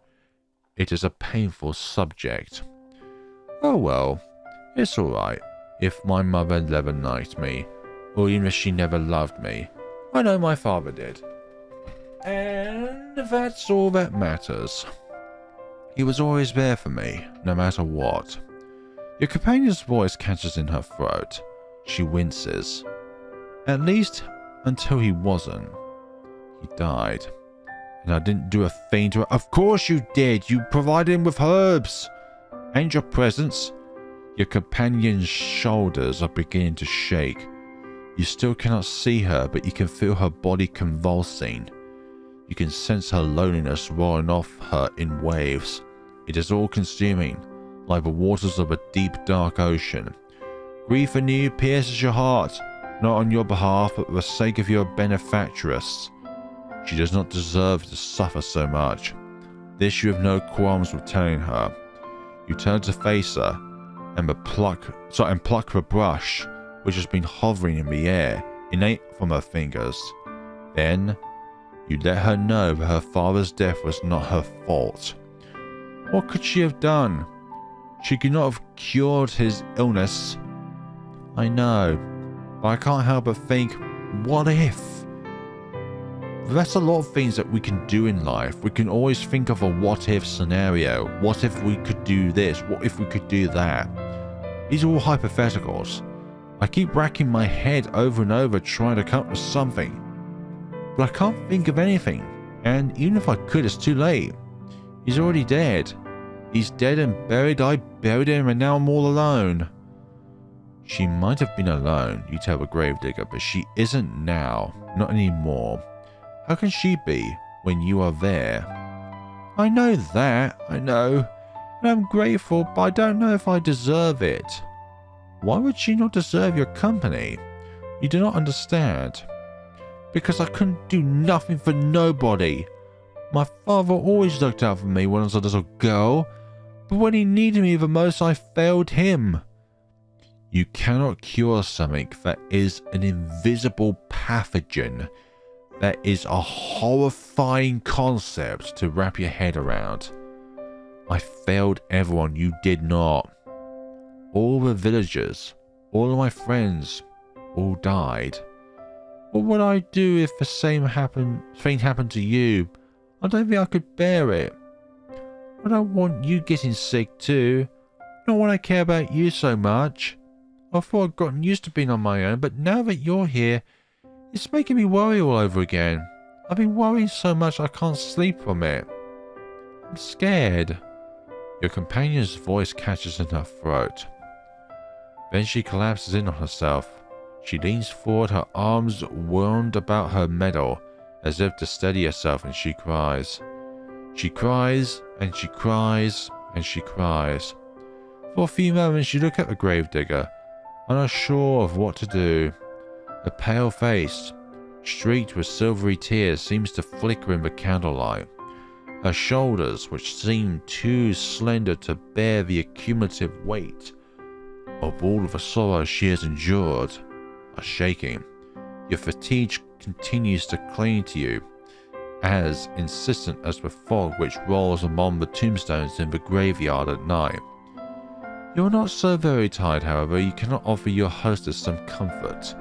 It is a painful subject. Oh well, it's alright if my mother never liked me, or even if she never loved me. I know my father did. And that's all that matters. He was always there for me, no matter what. Your companion's voice catches in her throat. She winces. At least until he wasn't. He died. And I didn't do a thing to her. Of course you did. You provided him with herbs. And your presence. Your companion's shoulders are beginning to shake. You still cannot see her, but you can feel her body convulsing. You can sense her loneliness rolling off her in waves. It is all-consuming, like the waters of a deep, dark ocean. Grief anew pierces your heart, not on your behalf, but for the sake of your benefactress. She does not deserve to suffer so much. This you have no qualms with telling her. You turn to face her, and pluck the brush, which has been hovering in the air, innate from her fingers. Then, you let her know that her father's death was not her fault. What could she have done? She could not have cured his illness. I know, but I can't help but think, what if? That's a lot of things that we can do in life. We can always think of a what if scenario. What if we could do this? What if we could do that? These are all hypotheticals. I keep racking my head over and over trying to come up with something. But I can't think of anything. And even if I could, it's too late. He's already dead. He's dead and buried. I buried him and now I'm all alone. She might have been alone, you tell the gravedigger, but she isn't now. Not anymore. How can she be when you are there? I know that. I know. And I'm grateful, but I don't know if I deserve it. Why would she not deserve your company? You do not understand. Because I couldn't do nothing for nobody. My father always looked out for me when I was a little girl, but when he needed me the most, I failed him. You cannot cure something that is an invisible pathogen. That is a horrifying concept to wrap your head around. I failed everyone, you did not. All the villagers, all of my friends, all died. What would I do if the same thing happened to you? I don't think I could bear it. I don't want you getting sick too. Not when I care about you so much. I thought I'd gotten used to being on my own, but now that you're here, it's making me worry all over again. I've been worrying so much I can't sleep from it. I'm scared. Your companion's voice catches in her throat. Then she collapses in on herself. She leans forward, her arms wound about her middle, as if to steady herself, and she cries. She cries, and she cries, and she cries. For a few moments you look at the gravedigger, unsure of what to do. Her pale face, streaked with silvery tears, seems to flicker in the candlelight. Her shoulders, which seem too slender to bear the accumulative weight of all of the sorrow she has endured, are shaking. Your fatigue continues to cling to you, as insistent as the fog which rolls among the tombstones in the graveyard at night. You are not so very tired, however. You cannot offer your hostess some comfort.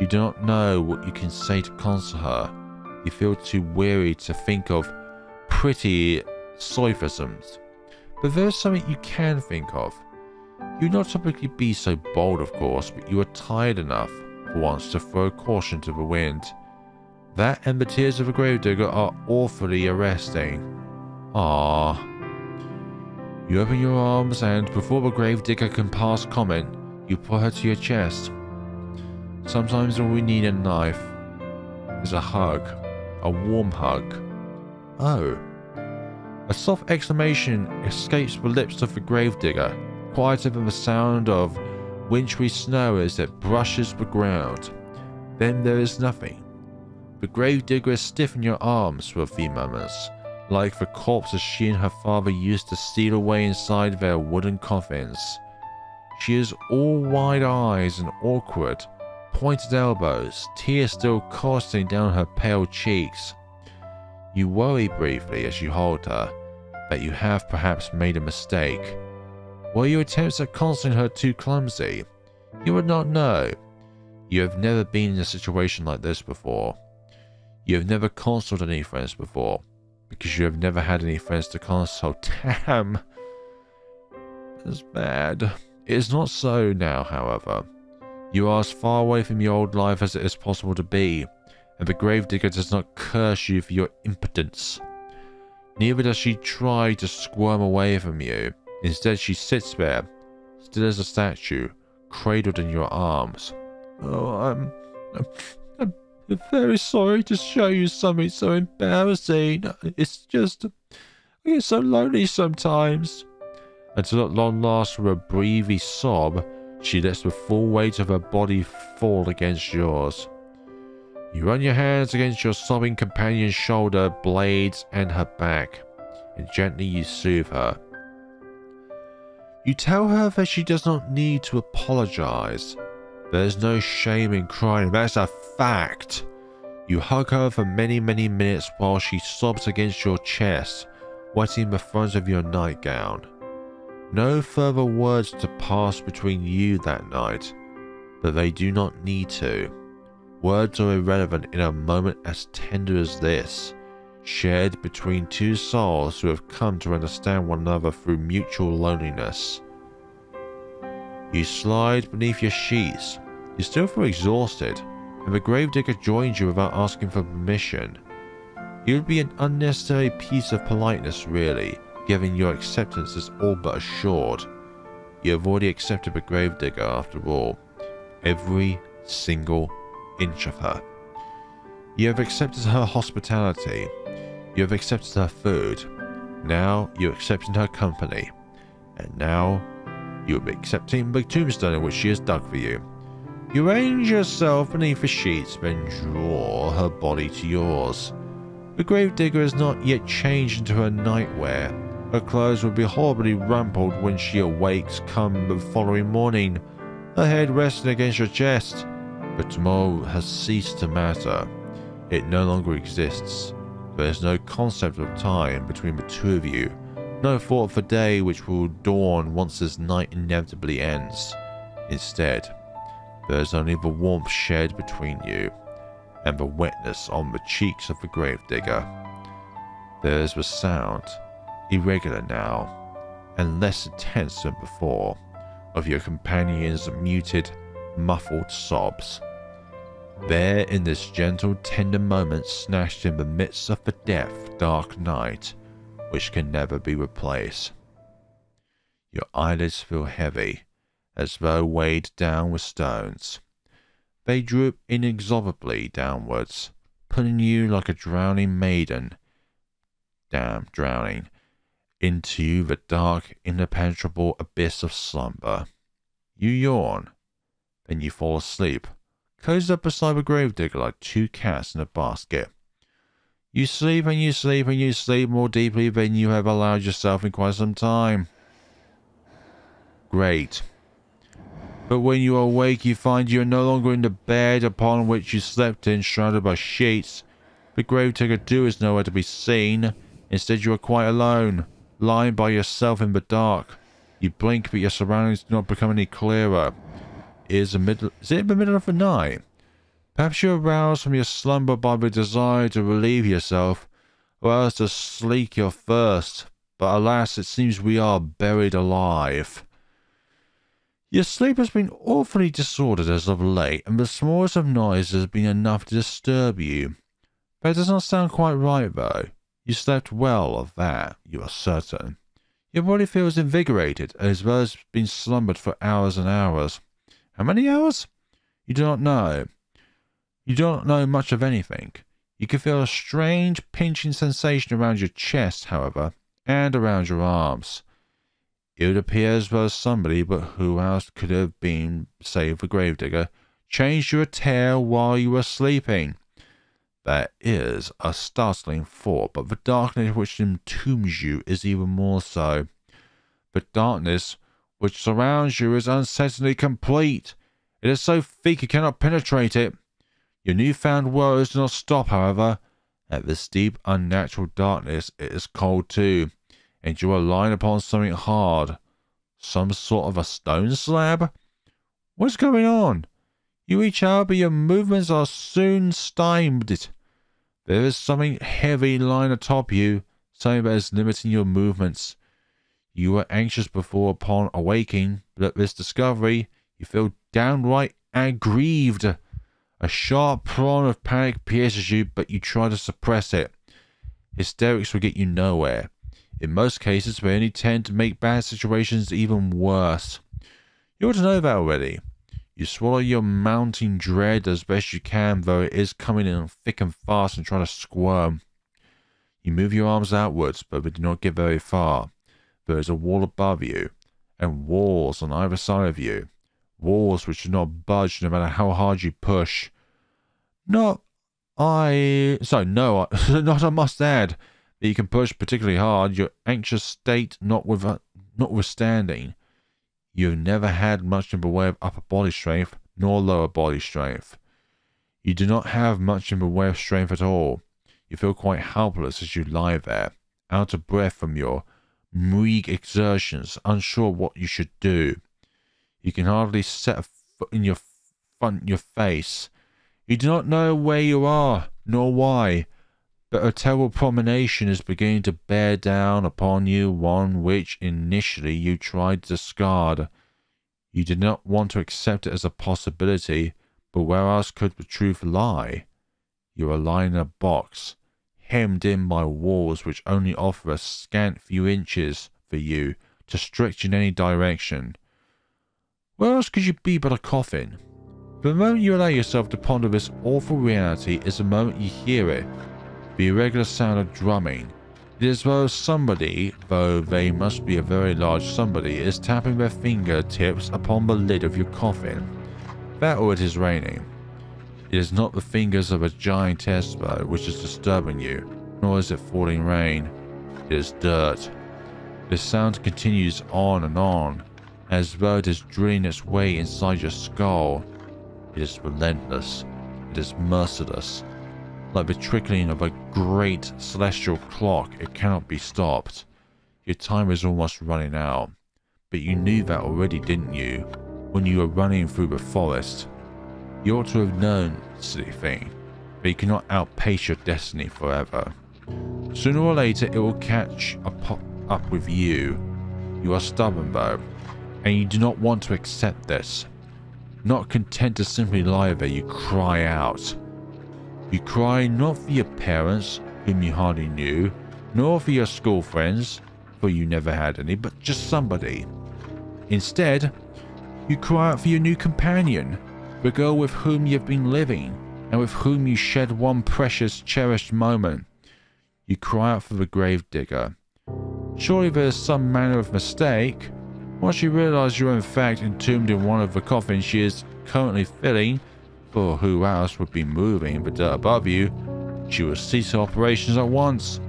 You do not know what you can say to console her. You feel too weary to think of pretty sophisms. But there is something you can think of. You would not typically be so bold, of course, but you are tired enough for once to throw caution to the wind. That and the tears of a gravedigger are awfully arresting. Ah. You open your arms and, before the gravedigger can pass comment, you put her to your chest. Sometimes all we need in life is a hug. A warm hug. Oh. A soft exclamation escapes the lips of the gravedigger, quieter than the sound of wintry snow as it brushes the ground. Then there is nothing. The gravedigger is stiff in your arms for a few moments, like the corpses she and her father used to steal away inside their wooden coffins. She is all wide eyes and awkward, pointed elbows, tears still coursing down her pale cheeks. You worry briefly as you hold her, that you have perhaps made a mistake. Were your attempts at consoling her too clumsy? You would not know. You have never been in a situation like this before. You have never consoled any friends before, because you have never had any friends to console. Damn. That's bad. It is not so now, however. You are as far away from your old life as it is possible to be, and the gravedigger does not curse you for your impotence. Neither does she try to squirm away from you. Instead, she sits there, still as a statue, cradled in your arms. Oh, I'm very sorry to show you something so embarrassing. It's just, I get so lonely sometimes. Until at long last, with a breathy sob, she lets the full weight of her body fall against yours. You run your hands against your sobbing companion's shoulder blades and her back, and gently you soothe her. You tell her that she does not need to apologize. There is no shame in crying, that's a fact. You hug her for many, many minutes while she sobs against your chest, wetting the front of your nightgown. No further words to pass between you that night, but they do not need to. Words are irrelevant in a moment as tender as this, shared between two souls who have come to understand one another through mutual loneliness. You slide beneath your sheets. You still feel exhausted, and the gravedigger joins you without asking for permission. It would be an unnecessary piece of politeness, really, given your acceptance is all but assured. You have already accepted the gravedigger after all. Every single inch of her. You have accepted her hospitality. You have accepted her food. Now you are accepting her company. And now you will be accepting the tombstone in which she has dug for you. You arrange yourself beneath the sheets, then draw her body to yours. The gravedigger has not yet changed into her nightwear. Her clothes will be horribly rumpled when she awakes come the following morning, her head resting against your chest. But tomorrow has ceased to matter. It no longer exists. There is no concept of time between the two of you, no thought of the day which will dawn once this night inevitably ends. Instead, there is only the warmth shared between you, and the wetness on the cheeks of the gravedigger. There is the sound, irregular now, and less intense than before, of your companion's muted, muffled sobs. There in this gentle, tender moment snatched in the midst of the death, dark night, which can never be replaced. Your eyelids feel heavy, as though weighed down with stones. They droop inexorably downwards, pulling you like a drowning maiden, drowning, into the dark, impenetrable abyss of slumber. You yawn, then you fall asleep, cozied up beside the gravedigger like two cats in a basket. You sleep and you sleep and you sleep more deeply than you have allowed yourself in quite some time. Great. But when you awake, you find you are no longer in the bed upon which you slept in, shrouded by sheets. The gravedigger too is nowhere to be seen. Instead, you are quite alone, lying by yourself in the dark. You blink, but your surroundings do not become any clearer. Is it the middle of the night? Perhaps you are aroused from your slumber by the desire to relieve yourself, or else to slake your thirst. But alas, it seems we are buried alive. Your sleep has been awfully disordered as of late, and the smallest of noises has been enough to disturb you. That does not sound quite right, though. You slept well of that, you are certain. Your body feels invigorated, as well as been slumbered for hours and hours. How many hours? You do not know. You do not know much of anything. You can feel a strange pinching sensation around your chest, however, and around your arms. It would appear as well as somebody, but who else could have been, save the gravedigger, changed your attire while you were sleeping. That is a startling thought, but the darkness which entombs you is even more so. The darkness which surrounds you is unsettlingly complete. It is so thick you cannot penetrate it. Your newfound woes do not stop, however. At this deep, unnatural darkness, it is cold too, and you are lying upon something hard. Some sort of a stone slab? What's going on? You reach out, but your movements are soon stymied. There is something heavy lying atop you, something that is limiting your movements. You were anxious before upon awaking, but at this discovery, you feel downright aggrieved. A sharp prong of panic pierces you, but you try to suppress it. Hysterics will get you nowhere. In most cases, they only tend to make bad situations even worse. You ought to know that already. You swallow your mounting dread as best you can, though it is coming in thick and fast and trying to squirm. You move your arms outwards, but they do not get very far. There is a wall above you, and walls on either side of you. Walls which do not budge no matter how hard you push. Not I must add that you can push particularly hard, your anxious state notwithstanding. You have never had much in the way of upper body strength, nor lower body strength. You do not have much in the way of strength at all. You feel quite helpless as you lie there, out of breath from your meagre exertions, unsure what you should do. You can hardly set a foot in your face. You do not know where you are, nor why, but a terrible premonition is beginning to bear down upon you, one which initially you tried to discard. You did not want to accept it as a possibility, but where else could the truth lie? You are lying in a box, hemmed in by walls which only offer a scant few inches for you to stretch in any direction. Where else could you be but a coffin? The moment you allow yourself to ponder this awful reality is the moment you hear it. The irregular sound of drumming. It is as though somebody, though they must be a very large somebody, is tapping their fingertips upon the lid of your coffin. That or it is raining. It is not the fingers of a giantess, though, which is disturbing you, nor is it falling rain. It is dirt. The sound continues on, as though it is drilling its way inside your skull. It is relentless. It is merciless. Like the trickling of a great celestial clock, it cannot be stopped. Your time is almost running out. But you knew that already, didn't you? When you were running through the forest. You ought to have known, silly thing. But you cannot outpace your destiny forever. Sooner or later, it will catch up with you. You are stubborn, though, and you do not want to accept this. Not content to simply lie there, you cry out. You cry not for your parents, whom you hardly knew, nor for your school friends, for you never had any, but just somebody. Instead, you cry out for your new companion, the girl with whom you have been living, and with whom you shared one precious, cherished moment. You cry out for the gravedigger. Surely there is some manner of mistake. Once you realize you are in fact entombed in one of the coffins she is currently filling, for who else would be moving the dirt above you, she will cease her operations at once.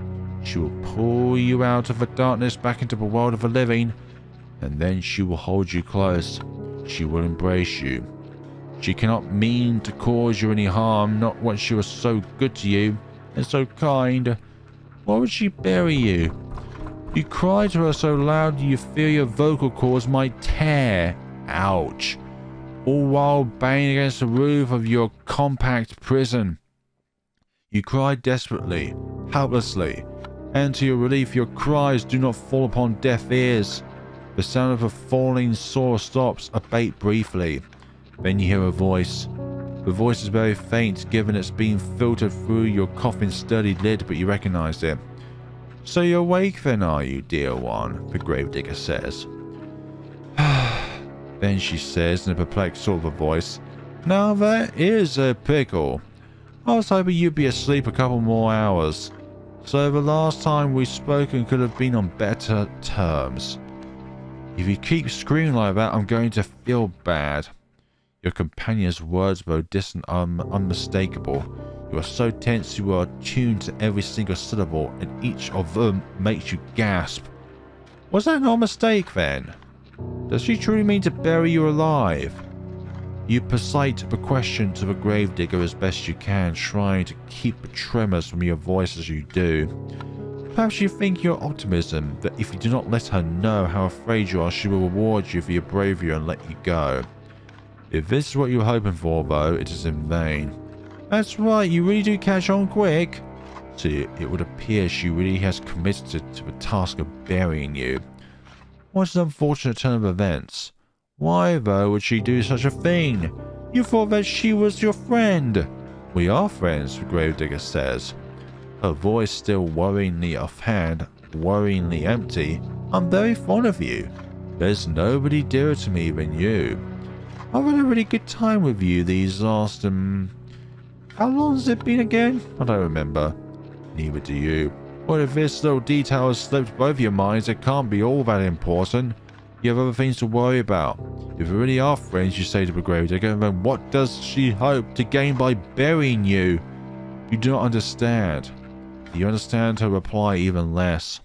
She will pull you out of the darkness back into the world of the living, and then she will hold you close. She will embrace you. She cannot mean to cause you any harm, not when she was so good to you and so kind. Why would she bury you? You cry to her so loud you fear your vocal cords might tear. Ouch. All while banging against the roof of your compact prison. You cry desperately, helplessly, and to your relief your cries do not fall upon deaf ears. The sound of a falling saw stops, abate briefly. Then you hear a voice. The voice is very faint, given it's being filtered through your coffin's sturdy lid, but you recognize it. So you're awake then, are you, dear one? The gravedigger says. Then she says in a perplexed sort of a voice, now that is a pickle. I was hoping you'd be asleep a couple more hours. So the last time we spoken could have been on better terms. If you keep screaming like that, I'm going to feel bad. Your companion's words were distant and unmistakable. You are so tense you are tuned to every single syllable, and each of them makes you gasp. Was that not a mistake then? Does she truly mean to bury you alive? You posite the question to the gravedigger as best you can, trying to keep the tremors from your voice as you do. Perhaps you think your optimism that if you do not let her know how afraid you are, she will reward you for your bravery and let you go. If this is what you were hoping for, though, it is in vain. That's right, you really do catch on quick. See, it would appear she really has committed to the task of burying you. What an unfortunate turn of events. Why, though, would she do such a thing? You thought that she was your friend. We are friends, the gravedigger says. Her voice still worryingly offhand, worryingly empty. I'm very fond of you. There's nobody dearer to me than you. I've had a really good time with you these last, how long has it been again? I don't remember. Neither do you. But if this little detail has slipped both your minds, it can't be all that important. You have other things to worry about. If you really are friends, you say to the gravedigger, then what does she hope to gain by burying you? You do not understand. Do you understand her reply even less?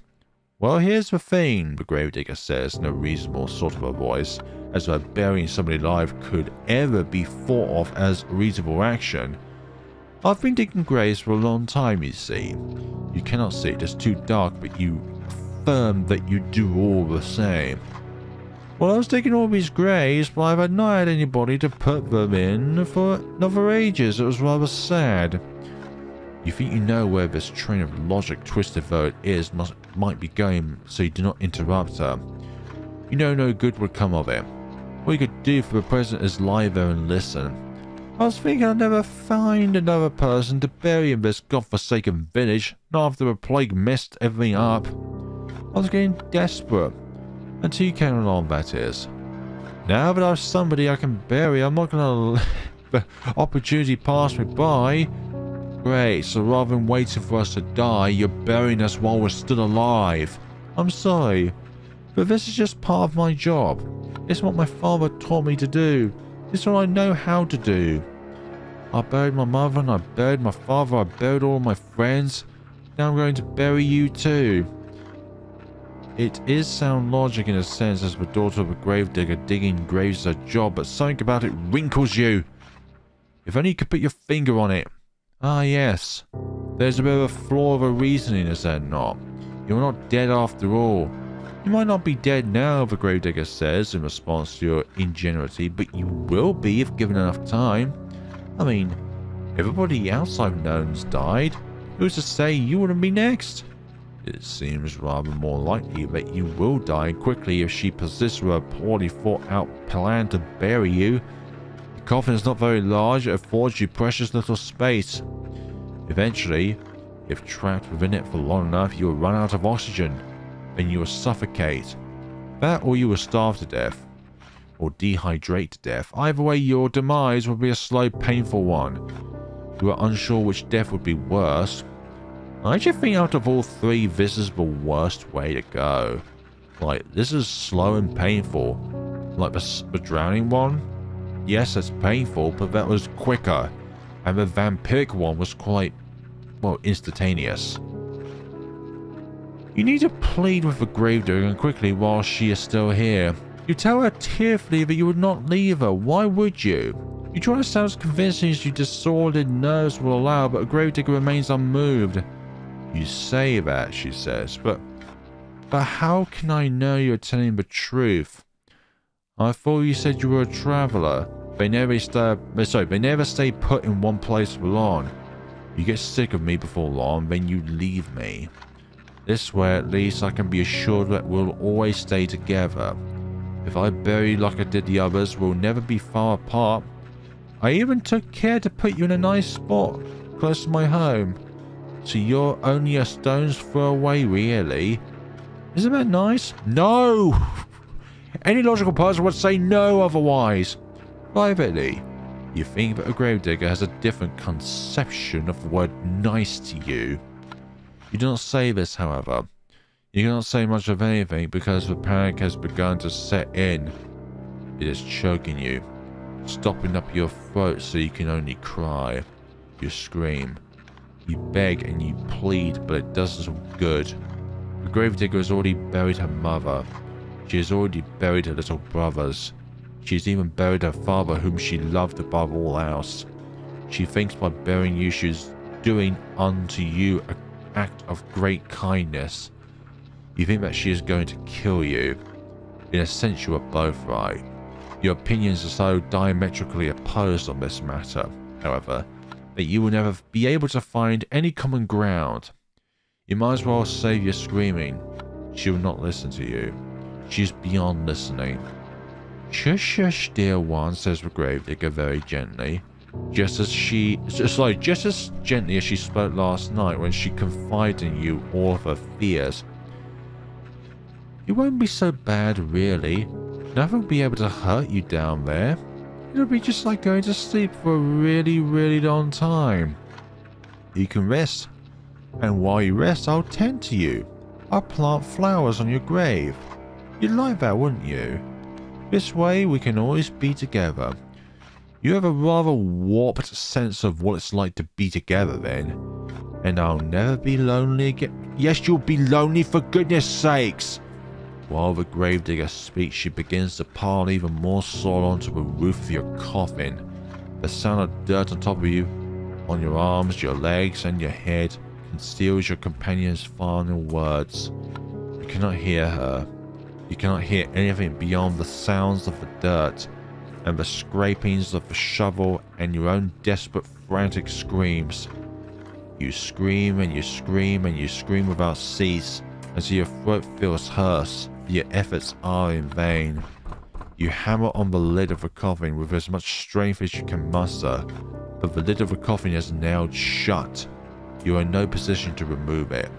Well, here's the thing, the gravedigger says in a reasonable sort of a voice, as though burying somebody alive could ever be thought of as reasonable action. I've been digging graves for a long time, you see. You cannot see it, it's too dark, but you affirm that you do all the same. Well, I was digging all these graves, but I've not had anybody to put them in for ages. It was rather sad. You think you know where this train of logic, twisted though it is, might be going, so you do not interrupt her. You know no good would come of it. What you could do for the present is lie there and listen. I was thinking I'd never find another person to bury in this godforsaken village, not after the plague messed everything up. I was getting desperate. Until you came along, that is. Now that I've somebody I can bury, I'm not going to let the opportunity pass me by. Great, so rather than waiting for us to die, you're burying us while we're still alive. I'm sorry, but this is just part of my job. It's what my father taught me to do. It's what I know how to do. I buried my mother and I buried my father. I buried all my friends. Now I'm going to bury you too. It is sound logic in a sense as the daughter of a gravedigger digging graves is a job, but something about it wrinkles you. If only you could put your finger on it. Ah yes, there's a bit of a flaw of a reasoning, is there not? You're not dead after all. You might not be dead now, the gravedigger says in response to your ingenuity, but you will be if given enough time. I mean, everybody else I've known's died. Who's to say you wouldn't be next? It seems rather more likely that you will die quickly if she persists with a poorly thought out plan to bury you. The coffin is not very large, it affords you precious little space. Eventually, if trapped within it for long enough, you will run out of oxygen. Then you will suffocate. That or you will starve to death. Or dehydrate to death. Either way, your demise will be a slow, painful one. You are unsure which death would be worse. I actually think out of all three, this is the worst way to go. Like, this is slow and painful. Like the drowning one? Yes, that's painful, but that was quicker. And the vampiric one was quite, well, instantaneous. You need to plead with the gravedigger and quickly while she is still here. You tell her tearfully that you would not leave her. Why would you? You try to sound as convincing as your disordered nerves will allow, but a gravedigger remains unmoved. You say that, she says, but how can I know you're telling the truth? I thought you said you were a traveler. They never stay put in one place for long. You get sick of me before long, then you leave me. This way, at least, I can be assured that we'll always stay together. If I bury you like I did the others, we'll never be far apart. I even took care to put you in a nice spot, close to my home. so you're only a stone's throw away, really. Isn't that nice? No! Any logical person would say no otherwise. Privately, you think that a gravedigger has a different conception of the word nice to you. You do not say this, however. You cannot say much of anything because the panic has begun to set in. It is choking you, stopping up your throat so you can only cry. You scream. You beg and you plead, but it doesn't good. The gravedigger has already buried her mother. She has already buried her little brothers. She has even buried her father, whom she loved above all else. She thinks by burying you she is doing unto you an act of great kindness. You think that she is going to kill you. In a sense, you are both right. Your opinions are so diametrically opposed on this matter, however, that you will never be able to find any common ground. You might as well save your screaming. She will not listen to you. She is beyond listening. Shush, shush, dear one, says the gravedigger very gently. Just as gently as she spoke last night when she confided in you all of her fears. It won't be so bad, really. Nothing will be able to hurt you down there. It'll be just like going to sleep for a really, really long time. You can rest. And while you rest, I'll tend to you. I'll plant flowers on your grave. You'd like that, wouldn't you? This way, we can always be together. You have a rather warped sense of what it's like to be together then. And I'll never be lonely again. Yes, you'll be lonely, for goodness sakes! While the gravedigger speaks, she begins to pile even more soil onto the roof of your coffin. The sound of dirt on top of you, on your arms, your legs, and your head, conceals your companion's final words. You cannot hear her. You cannot hear anything beyond the sounds of the dirt, and the scrapings of the shovel, and your own desperate, frantic screams. You scream, and you scream, and you scream without cease, until your throat feels hoarse. Your efforts are in vain. You hammer on the lid of the coffin with as much strength as you can muster, but the lid of the coffin is nailed shut. You are in no position to remove it.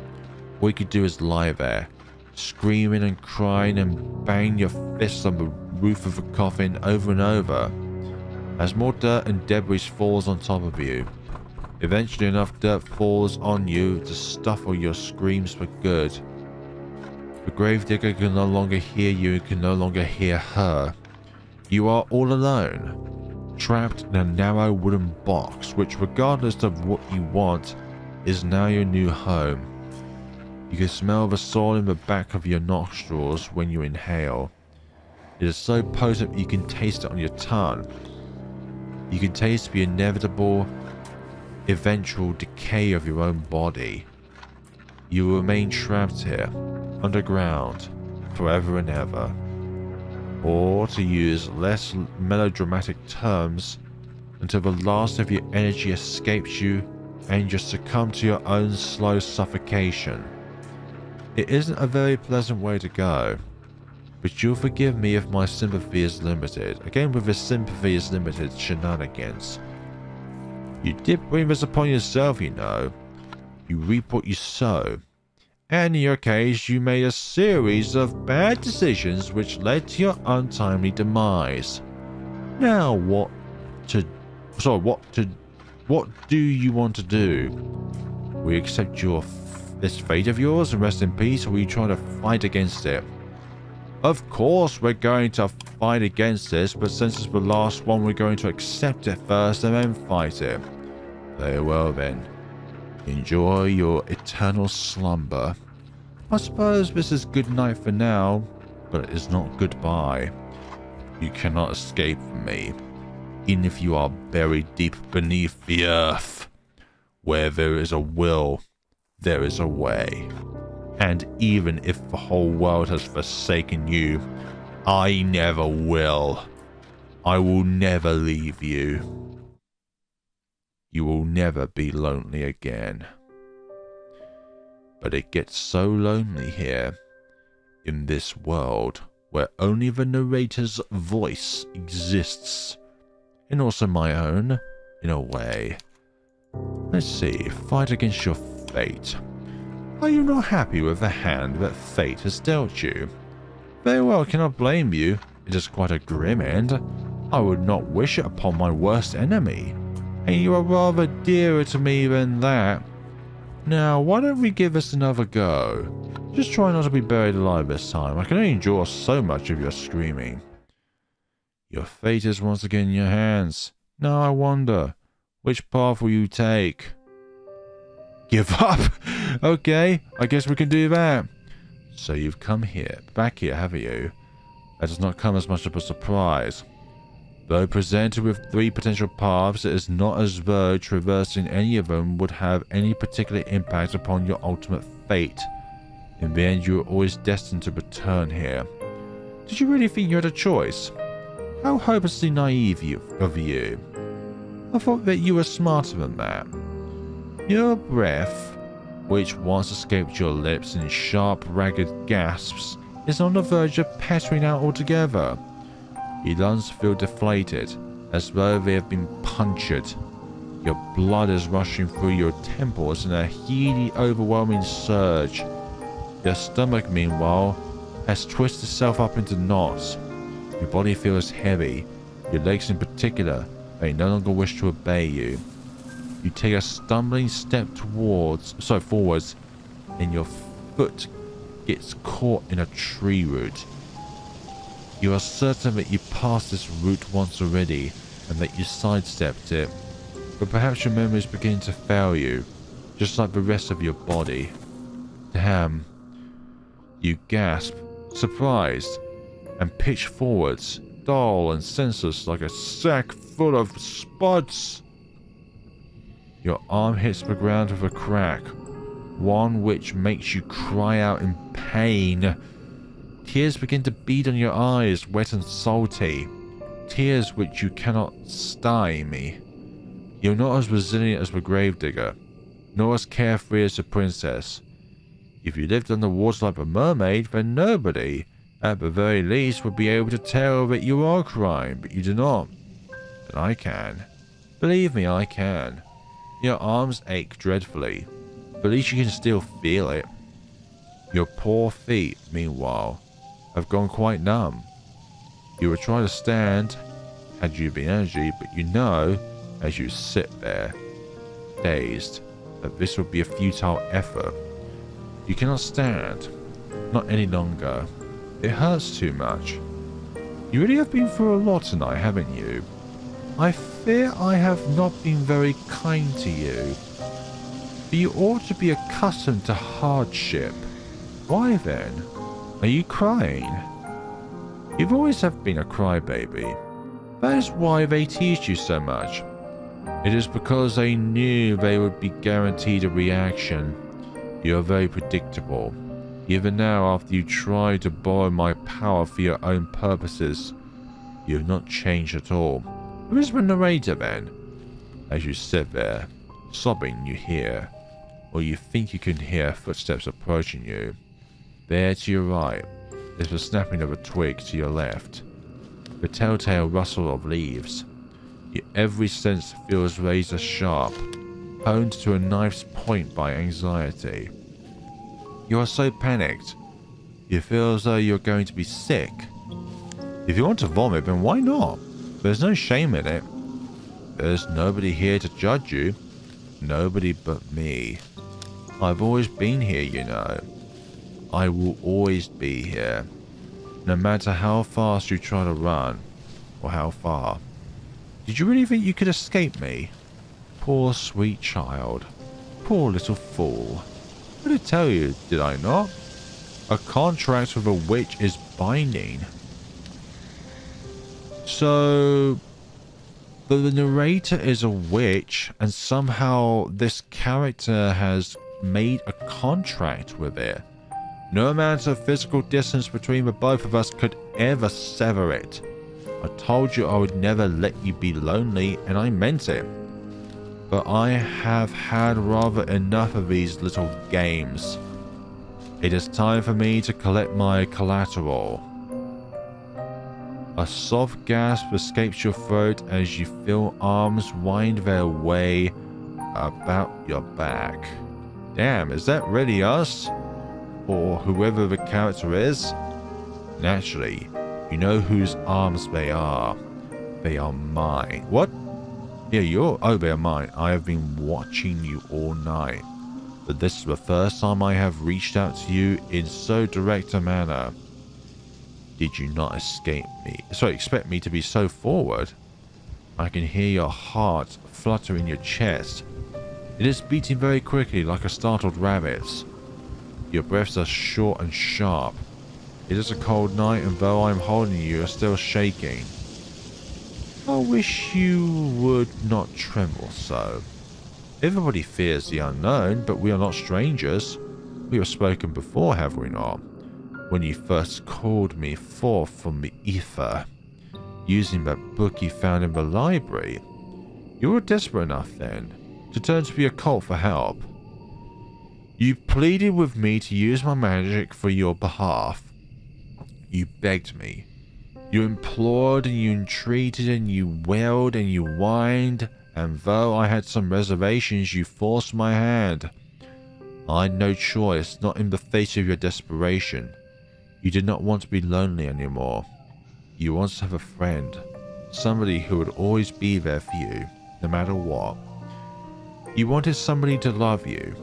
All you can do is lie there, screaming and crying and bang your fists on the roof of the coffin over and over, as more dirt and debris falls on top of you. Eventually enough dirt falls on you to stifle your screams for good. The gravedigger can no longer hear you and can no longer hear her. You are all alone, trapped in a narrow wooden box which, regardless of what you want, is now your new home. You can smell the soil in the back of your nostrils when you inhale. It is so potent you can taste it on your tongue. You can taste the inevitable, eventual decay of your own body. You will remain trapped here, underground, forever and ever. Or, to use less melodramatic terms, until the last of your energy escapes you and you succumb to your own slow suffocation. It isn't a very pleasant way to go, but you'll forgive me if my sympathy is limited. Again, with this sympathy is limited shenanigans. You did bring this upon yourself, you know. You reap what you sow. And in your case, you made a series of bad decisions which led to your untimely demise. Now, what do you want to do? We accept this fate of yours and rest in peace, or are you trying to fight against it? Of course we're going to fight against this, but since it's the last one, we're going to accept it first and then fight it. Very well then. Enjoy your eternal slumber. I suppose this is good night for now, but it is not goodbye. You cannot escape from me, even if you are buried deep beneath the earth. Where there is a will, there is a way. And even if the whole world has forsaken you, I never will. I will never leave you. You will never be lonely again. But it gets so lonely here, in this world, where only the narrator's voice exists. And also my own, in a way. Let's see, fight against your fate. Are you not happy with the hand that fate has dealt you? Very well, cannot blame you. It is quite a grim end. I would not wish it upon my worst enemy. And you are rather dearer to me than that. Now, why don't we give this another go? Just try not to be buried alive this time. I can only endure so much of your screaming. Your fate is once again in your hands. Now I wonder, which path will you take? Give up? Okay, I guess we can do that. So you've come back here, haven't you? That does not come as much of a surprise. Though presented with 3 potential paths, it is not as though traversing any of them would have any particular impact upon your ultimate fate. In the end, you are always destined to return here. Did you really think you had a choice? How hopelessly naive of you. I thought that you were smarter than that. Your breath, which once escaped your lips in sharp, ragged gasps, is on the verge of pettering out altogether. Your lungs feel deflated, as though they have been punctured. Your blood is rushing through your temples in a heady, overwhelming surge. Your stomach, meanwhile, has twisted itself up into knots. Your body feels heavy, your legs in particular, they no longer wish to obey you. You take a stumbling step forwards, and your foot gets caught in a tree root. You are certain that you passed this route once already, and that you sidestepped it. But perhaps your memory is beginning to fail you, just like the rest of your body. Damn. You gasp, surprised, and pitch forwards, dull and senseless like a sack full of spuds. Your arm hits the ground with a crack, one which makes you cry out in pain. Tears begin to bead on your eyes, wet and salty. Tears which you cannot stymie. You're not as resilient as the gravedigger, nor as carefree as the princess. If you lived underwater like a mermaid, then nobody, at the very least, would be able to tell that you are crying, but you do not. But I can. Believe me, I can. Your arms ache dreadfully, but at least you can still feel it. Your poor feet, meanwhile, have gone quite numb. You would try to stand, had you been energy, but you know, as you sit there, dazed, that this would be a futile effort. You cannot stand, not any longer. It hurts too much. You really have been through a lot tonight, haven't you? I fear I have not been very kind to you. But you ought to be accustomed to hardship. Why then? Are you crying? You've always have been a crybaby. That is why they teased you so much. It is because they knew they would be guaranteed a reaction. You are very predictable. Even now, after you tried to borrow my power for your own purposes, you have not changed at all. Who is the narrator then? As you sit there, sobbing, you hear, or you think you can hear, footsteps approaching you. There to your right is the snapping of a twig to your left, the telltale rustle of leaves. Your every sense feels razor sharp, honed to a knife's point by anxiety. You are so panicked, you feel as though you're going to be sick. If you want to vomit, then why not? There's no shame in it. There's nobody here to judge you. Nobody but me. I've always been here, you know. I will always be here. No matter how fast you try to run, or how far. Did you really think you could escape me? Poor sweet child. Poor little fool. I did tell you, did I not? A contract with a witch is binding. So, the narrator is a witch, and somehow this character has made a contract with it. No amount of physical distance between the both of us could ever sever it. I told you I would never let you be lonely, and I meant it. But I have had rather enough of these little games. It is time for me to collect my collateral. A soft gasp escapes your throat as you feel arms wind their way about your back. Damn, is that really us? Or whoever the character is? Naturally, you know whose arms they are. They are mine. What? Yeah, oh, they are mine. I have been watching you all night. But this is the first time I have reached out to you in so direct a manner. Did you not expect me to be so forward? I can hear your heart flutter in your chest. It is beating very quickly like a startled rabbit's. Your breaths are short and sharp. It is a cold night, and though I am holding you, you are still shaking. I wish you would not tremble so. Everybody fears the unknown, but we are not strangers. We have spoken before, have we not? When you first called me forth from the ether, using that book you found in the library. You were desperate enough then to turn to the occult for help. You pleaded with me to use my magic for your behalf. You begged me. You implored and you entreated and you wailed and you whined, and though I had some reservations, you forced my hand. I had no choice, not in the face of your desperation. You did not want to be lonely anymore. You wanted to have a friend, somebody who would always be there for you, no matter what. You wanted somebody to love you.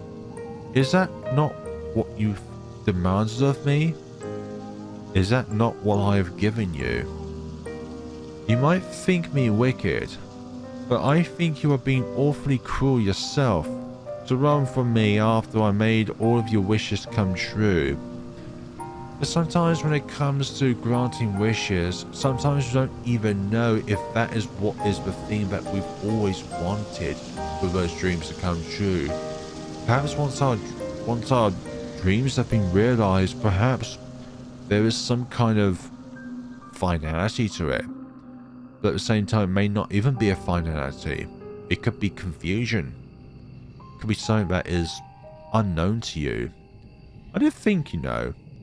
Is that not what you demanded of me? Is that not what I have given you? You might think me wicked, but I think you are being awfully cruel yourself to run from me after I made all of your wishes come true. But sometimes when it comes to granting wishes, sometimes we don't even know if that is what is the thing that we've always wanted for those dreams to come true. Perhaps once our dreams have been realized, perhaps there is some kind of finality to it. But at the same time, it may not even be a finality. It could be confusion. It could be something that is unknown to you. I did think,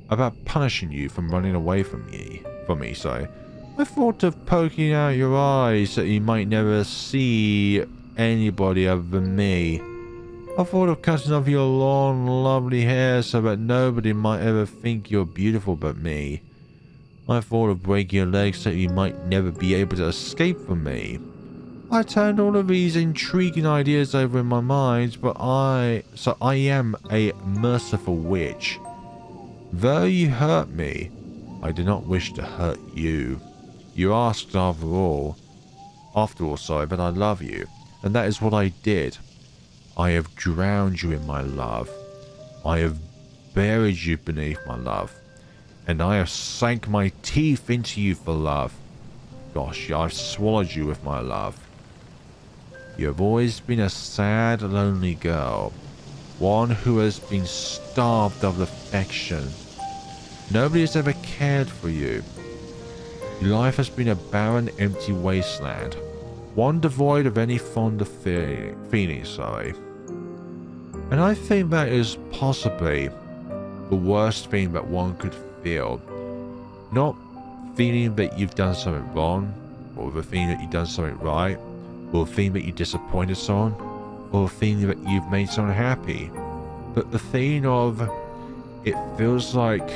about punishing you from running away from me. I thought of poking out your eyes so you might never see anybody other than me. I thought of cutting off your long, lovely hair so that nobody might ever think you're beautiful but me. I thought of breaking your legs so you might never be able to escape from me. I turned all of these intriguing ideas over in my mind, but I am a merciful witch. Though you hurt me, I did not wish to hurt you. You asked after all, but I love you, and that is what I did. I have drowned you in my love. I have buried you beneath my love. And I have sank my teeth into you for love. Gosh, I've swallowed you with my love. You have always been a sad, lonely girl. One who has been starved of affection. Nobody has ever cared for you. Your life has been a barren, empty wasteland. One devoid of any fond feelings. And I think that is possibly the worst thing that one could feel. Not feeling that you've done something wrong, or the feeling that you've done something right, or the feeling that you disappointed someone, or the feeling that you've made someone happy. But the feeling of, it feels like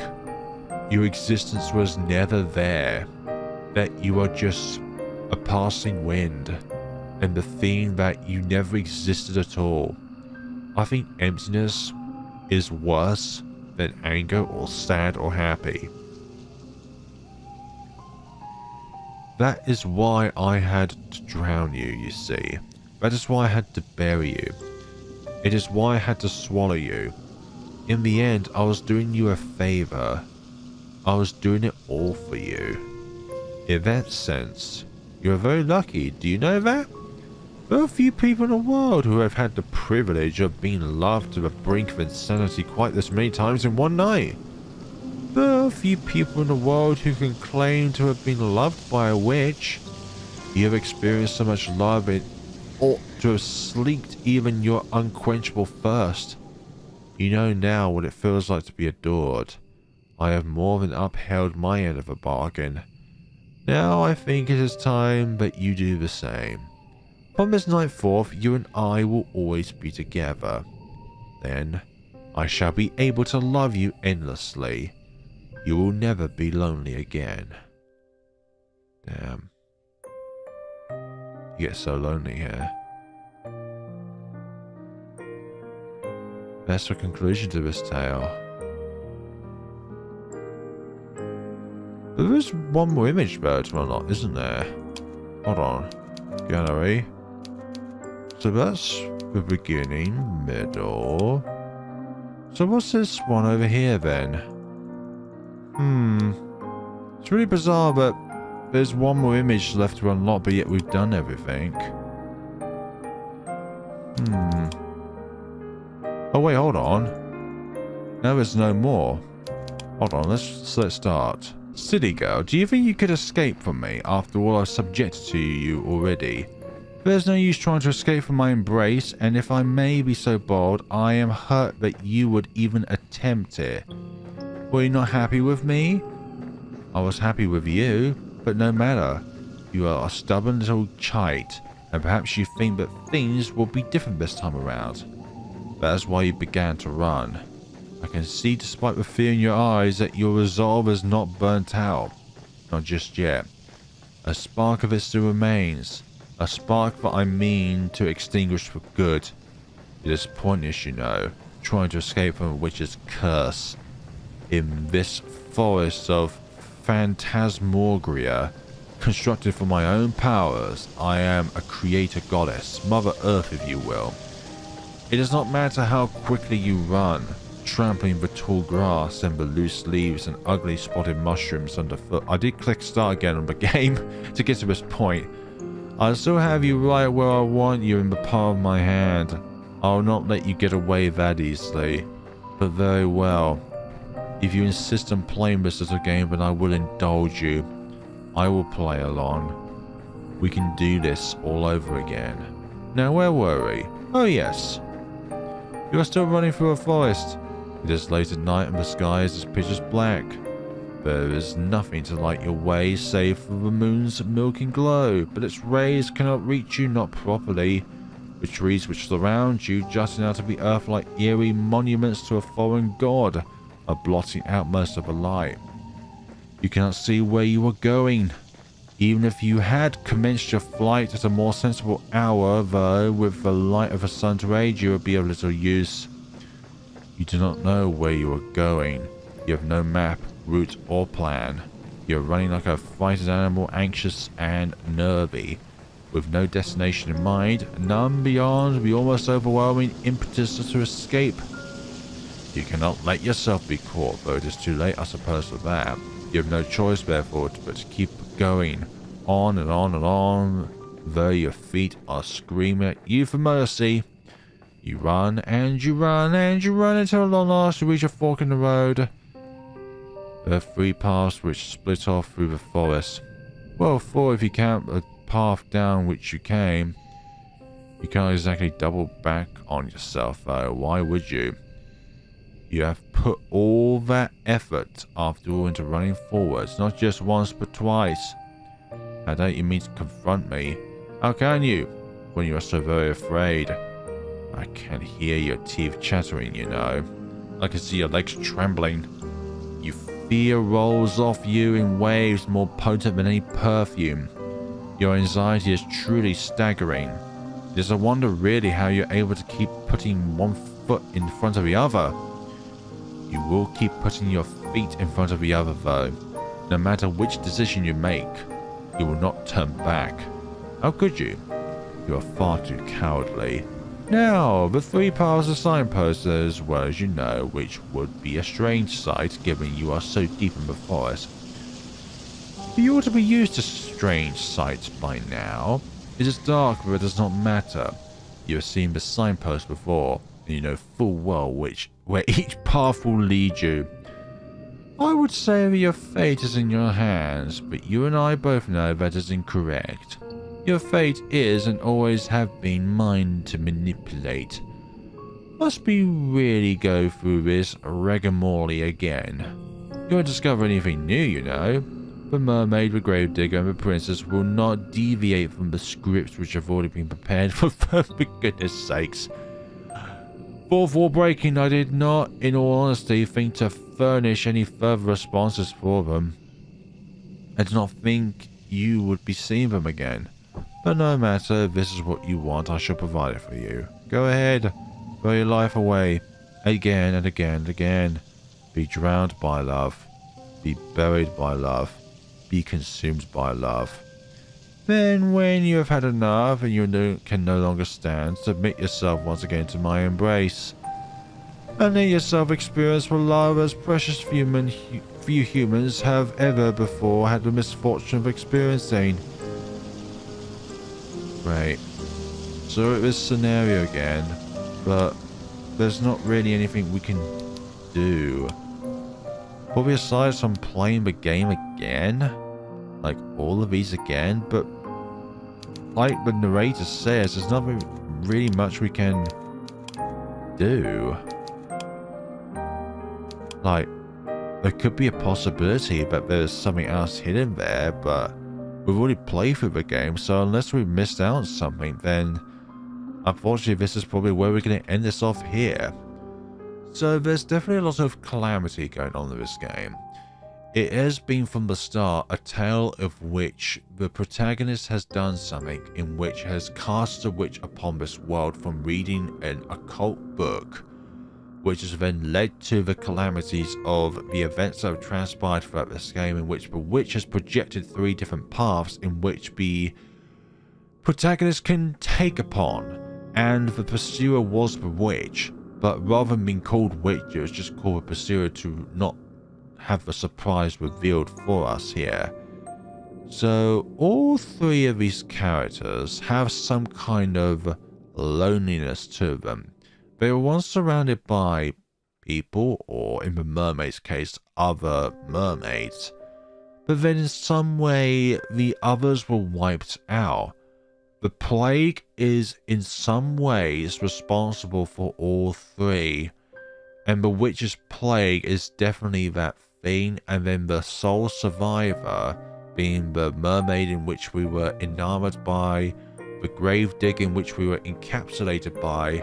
your existence was never there, that you are just a passing wind, and the feeling that you never existed at all. I think emptiness is worse than anger or sad or happy. That is why I had to drown you, you see. That is why I had to bury you. It is why I had to swallow you. In the end, I was doing you a favor. I was doing it all for you. In that sense, you're very lucky, do you know that? There are few people in the world who have had the privilege of being loved to the brink of insanity quite this many times in one night. There are few people in the world who can claim to have been loved by a witch. You have experienced so much love it ought to have slaked even your unquenchable thirst. You know now what it feels like to be adored. I have more than upheld my end of the bargain. Now I think it is time that you do the same. From this night forth, you and I will always be together. Then I shall be able to love you endlessly. You will never be lonely again. Damn. You get so lonely here. That's the conclusion to this tale. There is one more image though to unlock, isn't there? Hold on. Gallery. So that's the beginning, middle. So what's this one over here then? It's really bizarre, but there's one more image left to unlock, but yet we've done everything. Oh wait, hold on. No, there's no more. Hold on, let's start. City girl, do you think you could escape from me after all I've subjected to you already? There's no use trying to escape from my embrace, and if I may be so bold, I am hurt that you would even attempt it. Were you not happy with me? I was happy with you, but no matter. You are a stubborn little chite, and perhaps you think that things will be different this time around. That is why you began to run. I can see, despite the fear in your eyes, that your resolve is not burnt out. Not just yet. A spark of it still remains. A spark that I mean to extinguish for good. It is pointless, you know, trying to escape from a witch's curse. In this forest of phantasmagoria, constructed for my own powers, I am a creator goddess, Mother Earth if you will. It does not matter how quickly you run, trampling the tall grass and the loose leaves and ugly spotted mushrooms underfoot. I did click start again on the game to get to this point. I'll still have you right where I want you in the palm of my hand. I'll not let you get away that easily. But very well. If you insist on playing this little game, then I will indulge you. I will play along. We can do this all over again. Now where were we? Oh yes. You are still running through a forest. It is late at night and the sky is as pitch black. There is nothing to light your way save for the moon's milking glow, but its rays cannot reach you, not properly. The trees which surround you, jutting out of the earth like eerie monuments to a foreign god, are blotting out most of the light. You cannot see where you are going. Even if you had commenced your flight at a more sensible hour, though, with the light of the sun to aid you, it would be of little use. You do not know where you are going. You have no map, route, or plan. You are running like a frightened animal, anxious and nervy, with no destination in mind, none beyond the almost overwhelming impetus to escape. You cannot let yourself be caught, though it is too late, I suppose, for that. You have no choice, therefore, but to keep going, on and on and on, though your feet are screaming at you for mercy. You run, and you run, and you run until at last you reach a fork in the road. There are 3 paths which split off through the forest. Well, 4 if you count the path down which you came. You can't exactly double back on yourself, though. Why would you? You have put all that effort, after all, into running forwards, not just once but twice. How don't you mean to confront me? How can you, when you are so very afraid? I can hear your teeth chattering, you know. I can see your legs trembling. Your fear rolls off you in waves more potent than any perfume. Your anxiety is truly staggering. It is a wonder really how you're able to keep putting one foot in front of the other. You will keep putting your feet in front of the other though. No matter which decision you make, you will not turn back. How could you? You are far too cowardly. Now, the 3 paths are signposts as well as you know, which would be a strange sight given you are so deep in the forest. But you ought to be used to strange sights by now. It is dark, but it does not matter. You have seen the signposts before, and you know full well where each path will lead you. I would say that your fate is in your hands, but you and I both know that is incorrect. Your fate is and always have been mine to manipulate. Must we really go through this rigmarole again? You won't discover anything new, you know. The mermaid, the gravedigger, and the princess will not deviate from the scripts which have already been prepared for goodness sakes. Fourth wall breaking, I did not, in all honesty, think to furnish any further responses for them. I did not think you would be seeing them again. But no matter, if this is what you want, I shall provide it for you. Go ahead, throw your life away, again and again and again. Be drowned by love. Be buried by love. Be consumed by love. Then, when you have had enough and you can no longer stand, submit yourself once again to my embrace. And let yourself experience what love as precious few humans have ever before had the misfortune of experiencing. Right. So it was scenario again, but there's not really anything we can do. Probably aside from playing the game again, like all of these again, but like the narrator says, there's not really much we can do. Like, there could be a possibility that there's something else hidden there, but we've already played through the game, so unless we missed out on something, then unfortunately this is probably where we're going to end this off here. So there's definitely a lot of calamity going on in this game. It has been from the start a tale of which the protagonist has done something in which has cast a witch upon this world from reading an occult book, which has then led to the calamities of the events that have transpired throughout this game, in which the witch has projected 3 different paths in which the protagonist can take upon, and the pursuer was the witch, but rather than being called witch, it was just called a pursuer to not have the surprise revealed for us here. So all 3 of these characters have some kind of loneliness to them. They were once surrounded by people, or in the mermaid's case, other mermaids. But then in some way, the others were wiped out. The plague is in some ways responsible for all 3. And the witch's plague is definitely that thing, and then the sole survivor being the mermaid in which we were enamored by, the gravedigger in which we were encapsulated by,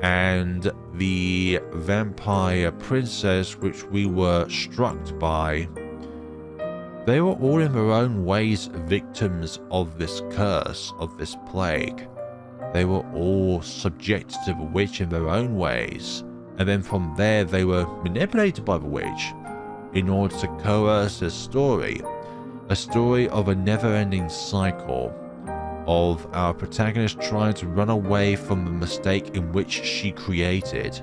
and the vampire princess which we were struck by. They were all in their own ways victims of this curse, of this plague. They were all subjected to the witch in their own ways, and then from there they were manipulated by the witch in order to coerce a story of a never-ending cycle of our protagonist trying to run away from the mistake in which she created,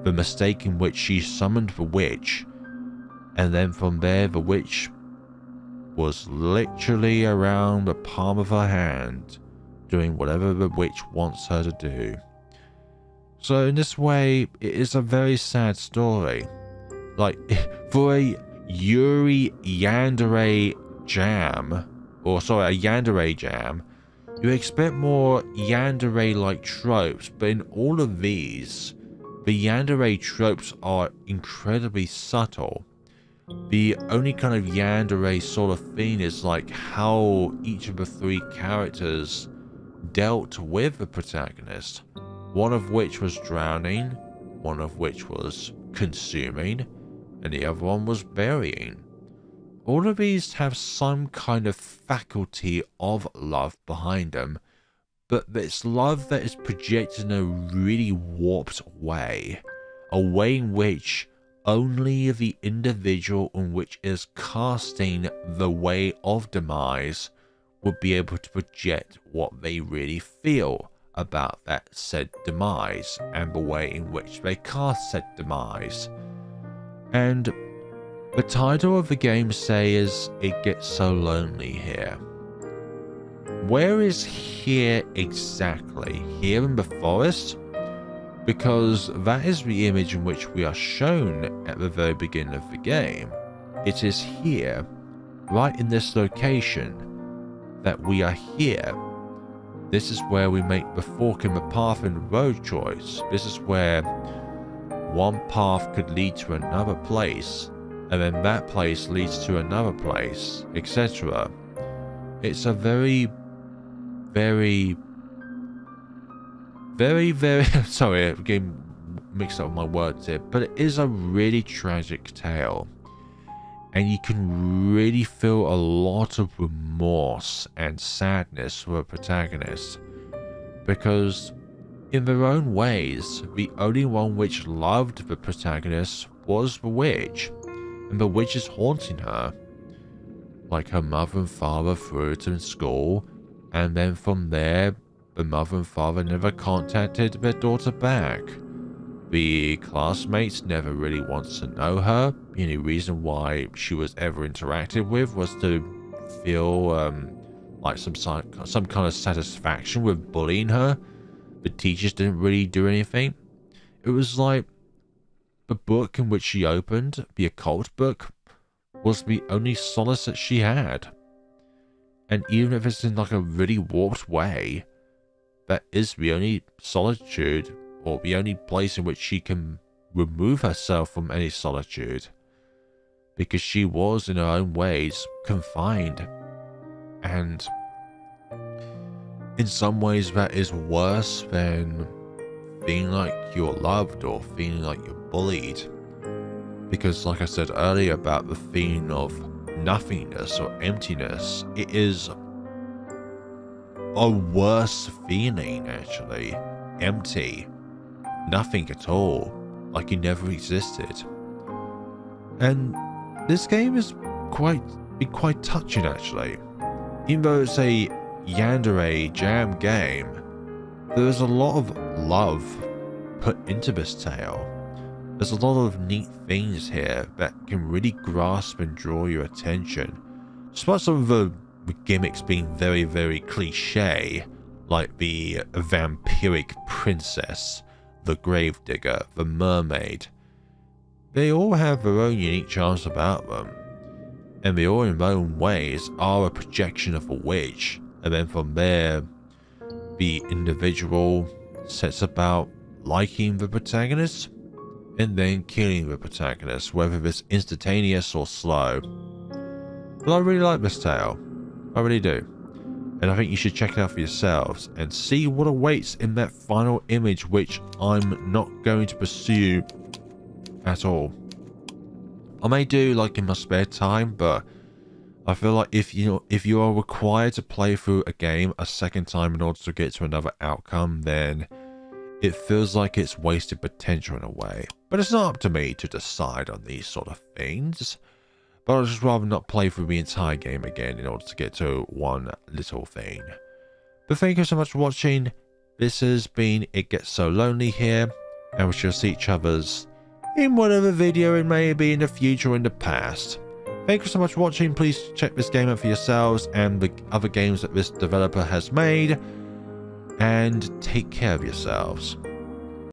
the mistake in which she summoned the witch, and then from there the witch was literally around the palm of her hand, doing whatever the witch wants her to do. So in this way, it is a very sad story. Like, for a Yuri Yandere jam, or sorry, a Yandere jam, you expect more Yandere-like tropes, but in all of these, the Yandere tropes are incredibly subtle. The only kind of Yandere sort of thing is like how each of the 3 characters dealt with the protagonist. One of which was drowning, one of which was consuming, and the other one was burying. All of these have some kind of faculty of love behind them, but it's love that is projected in a really warped way. A way in which only the individual in which is casting the way of demise would be able to project what they really feel about that said demise and the way in which they cast said demise. And the title of the game says it gets so lonely here. Where is here exactly? Here in the forest? Because that is the image in which we are shown at the very beginning of the game. It is here, right in this location, that we are here. This is where we make the fork in the path in the road choice. This is where one path could lead to another place, and then that place leads to another place, etc. It's a very sorry, I'm getting mix up my words here, but it is a really tragic tale. And you can really feel a lot of remorse and sadness for the protagonist. Because in their own ways, the only one which loved the protagonist was the witch. And the witch is haunting her. Like her mother and father threw it in school. And then from there, the mother and father never contacted their daughter back. The classmates never really wanted to know her. The only reason why she was ever interacted with was to feel like some kind of satisfaction with bullying her. The teachers didn't really do anything. It was like the book in which she opened, the occult book, was the only solace that she had. And even if it's in like a really warped way, that is the only solitude or the only place in which she can remove herself from any solitude. Because she was, in her own ways, confined. And in some ways that is worse than feeling like you're loved or feeling like you're bullied. Because like I said earlier about the feeling of nothingness or emptiness, it is a worse feeling actually. Empty. Nothing at all. Like you never existed. And this game is quite touching actually. Even though it's a Yandere jam game, there's a lot of love put into this tale. There's a lot of neat things here that can really grasp and draw your attention. Despite some of the gimmicks being very, very cliche, like the vampiric princess, the gravedigger, the mermaid. They all have their own unique charms about them. And they all in their own ways are a projection of a witch. And then from there, the individual sets about liking the protagonist and then killing the protagonist, whether it's instantaneous or slow. But I really like this tale. I really do. And I think you should check it out for yourselves and see what awaits in that final image, which I'm not going to pursue at all. I may do like in my spare time, but I feel like if you are required to play through a game a second time in order to get to another outcome, then it feels like it's wasted potential in a way. But it's not up to me to decide on these sort of things. But I'd just rather not play through the entire game again in order to get to one little thing. But thank you so much for watching. This has been It Gets So Lonely here, and we shall see each other's in whatever video it may be in the future or in the past. Thank you so much for watching. Please check this game out for yourselves and the other games that this developer has made. And take care of yourselves.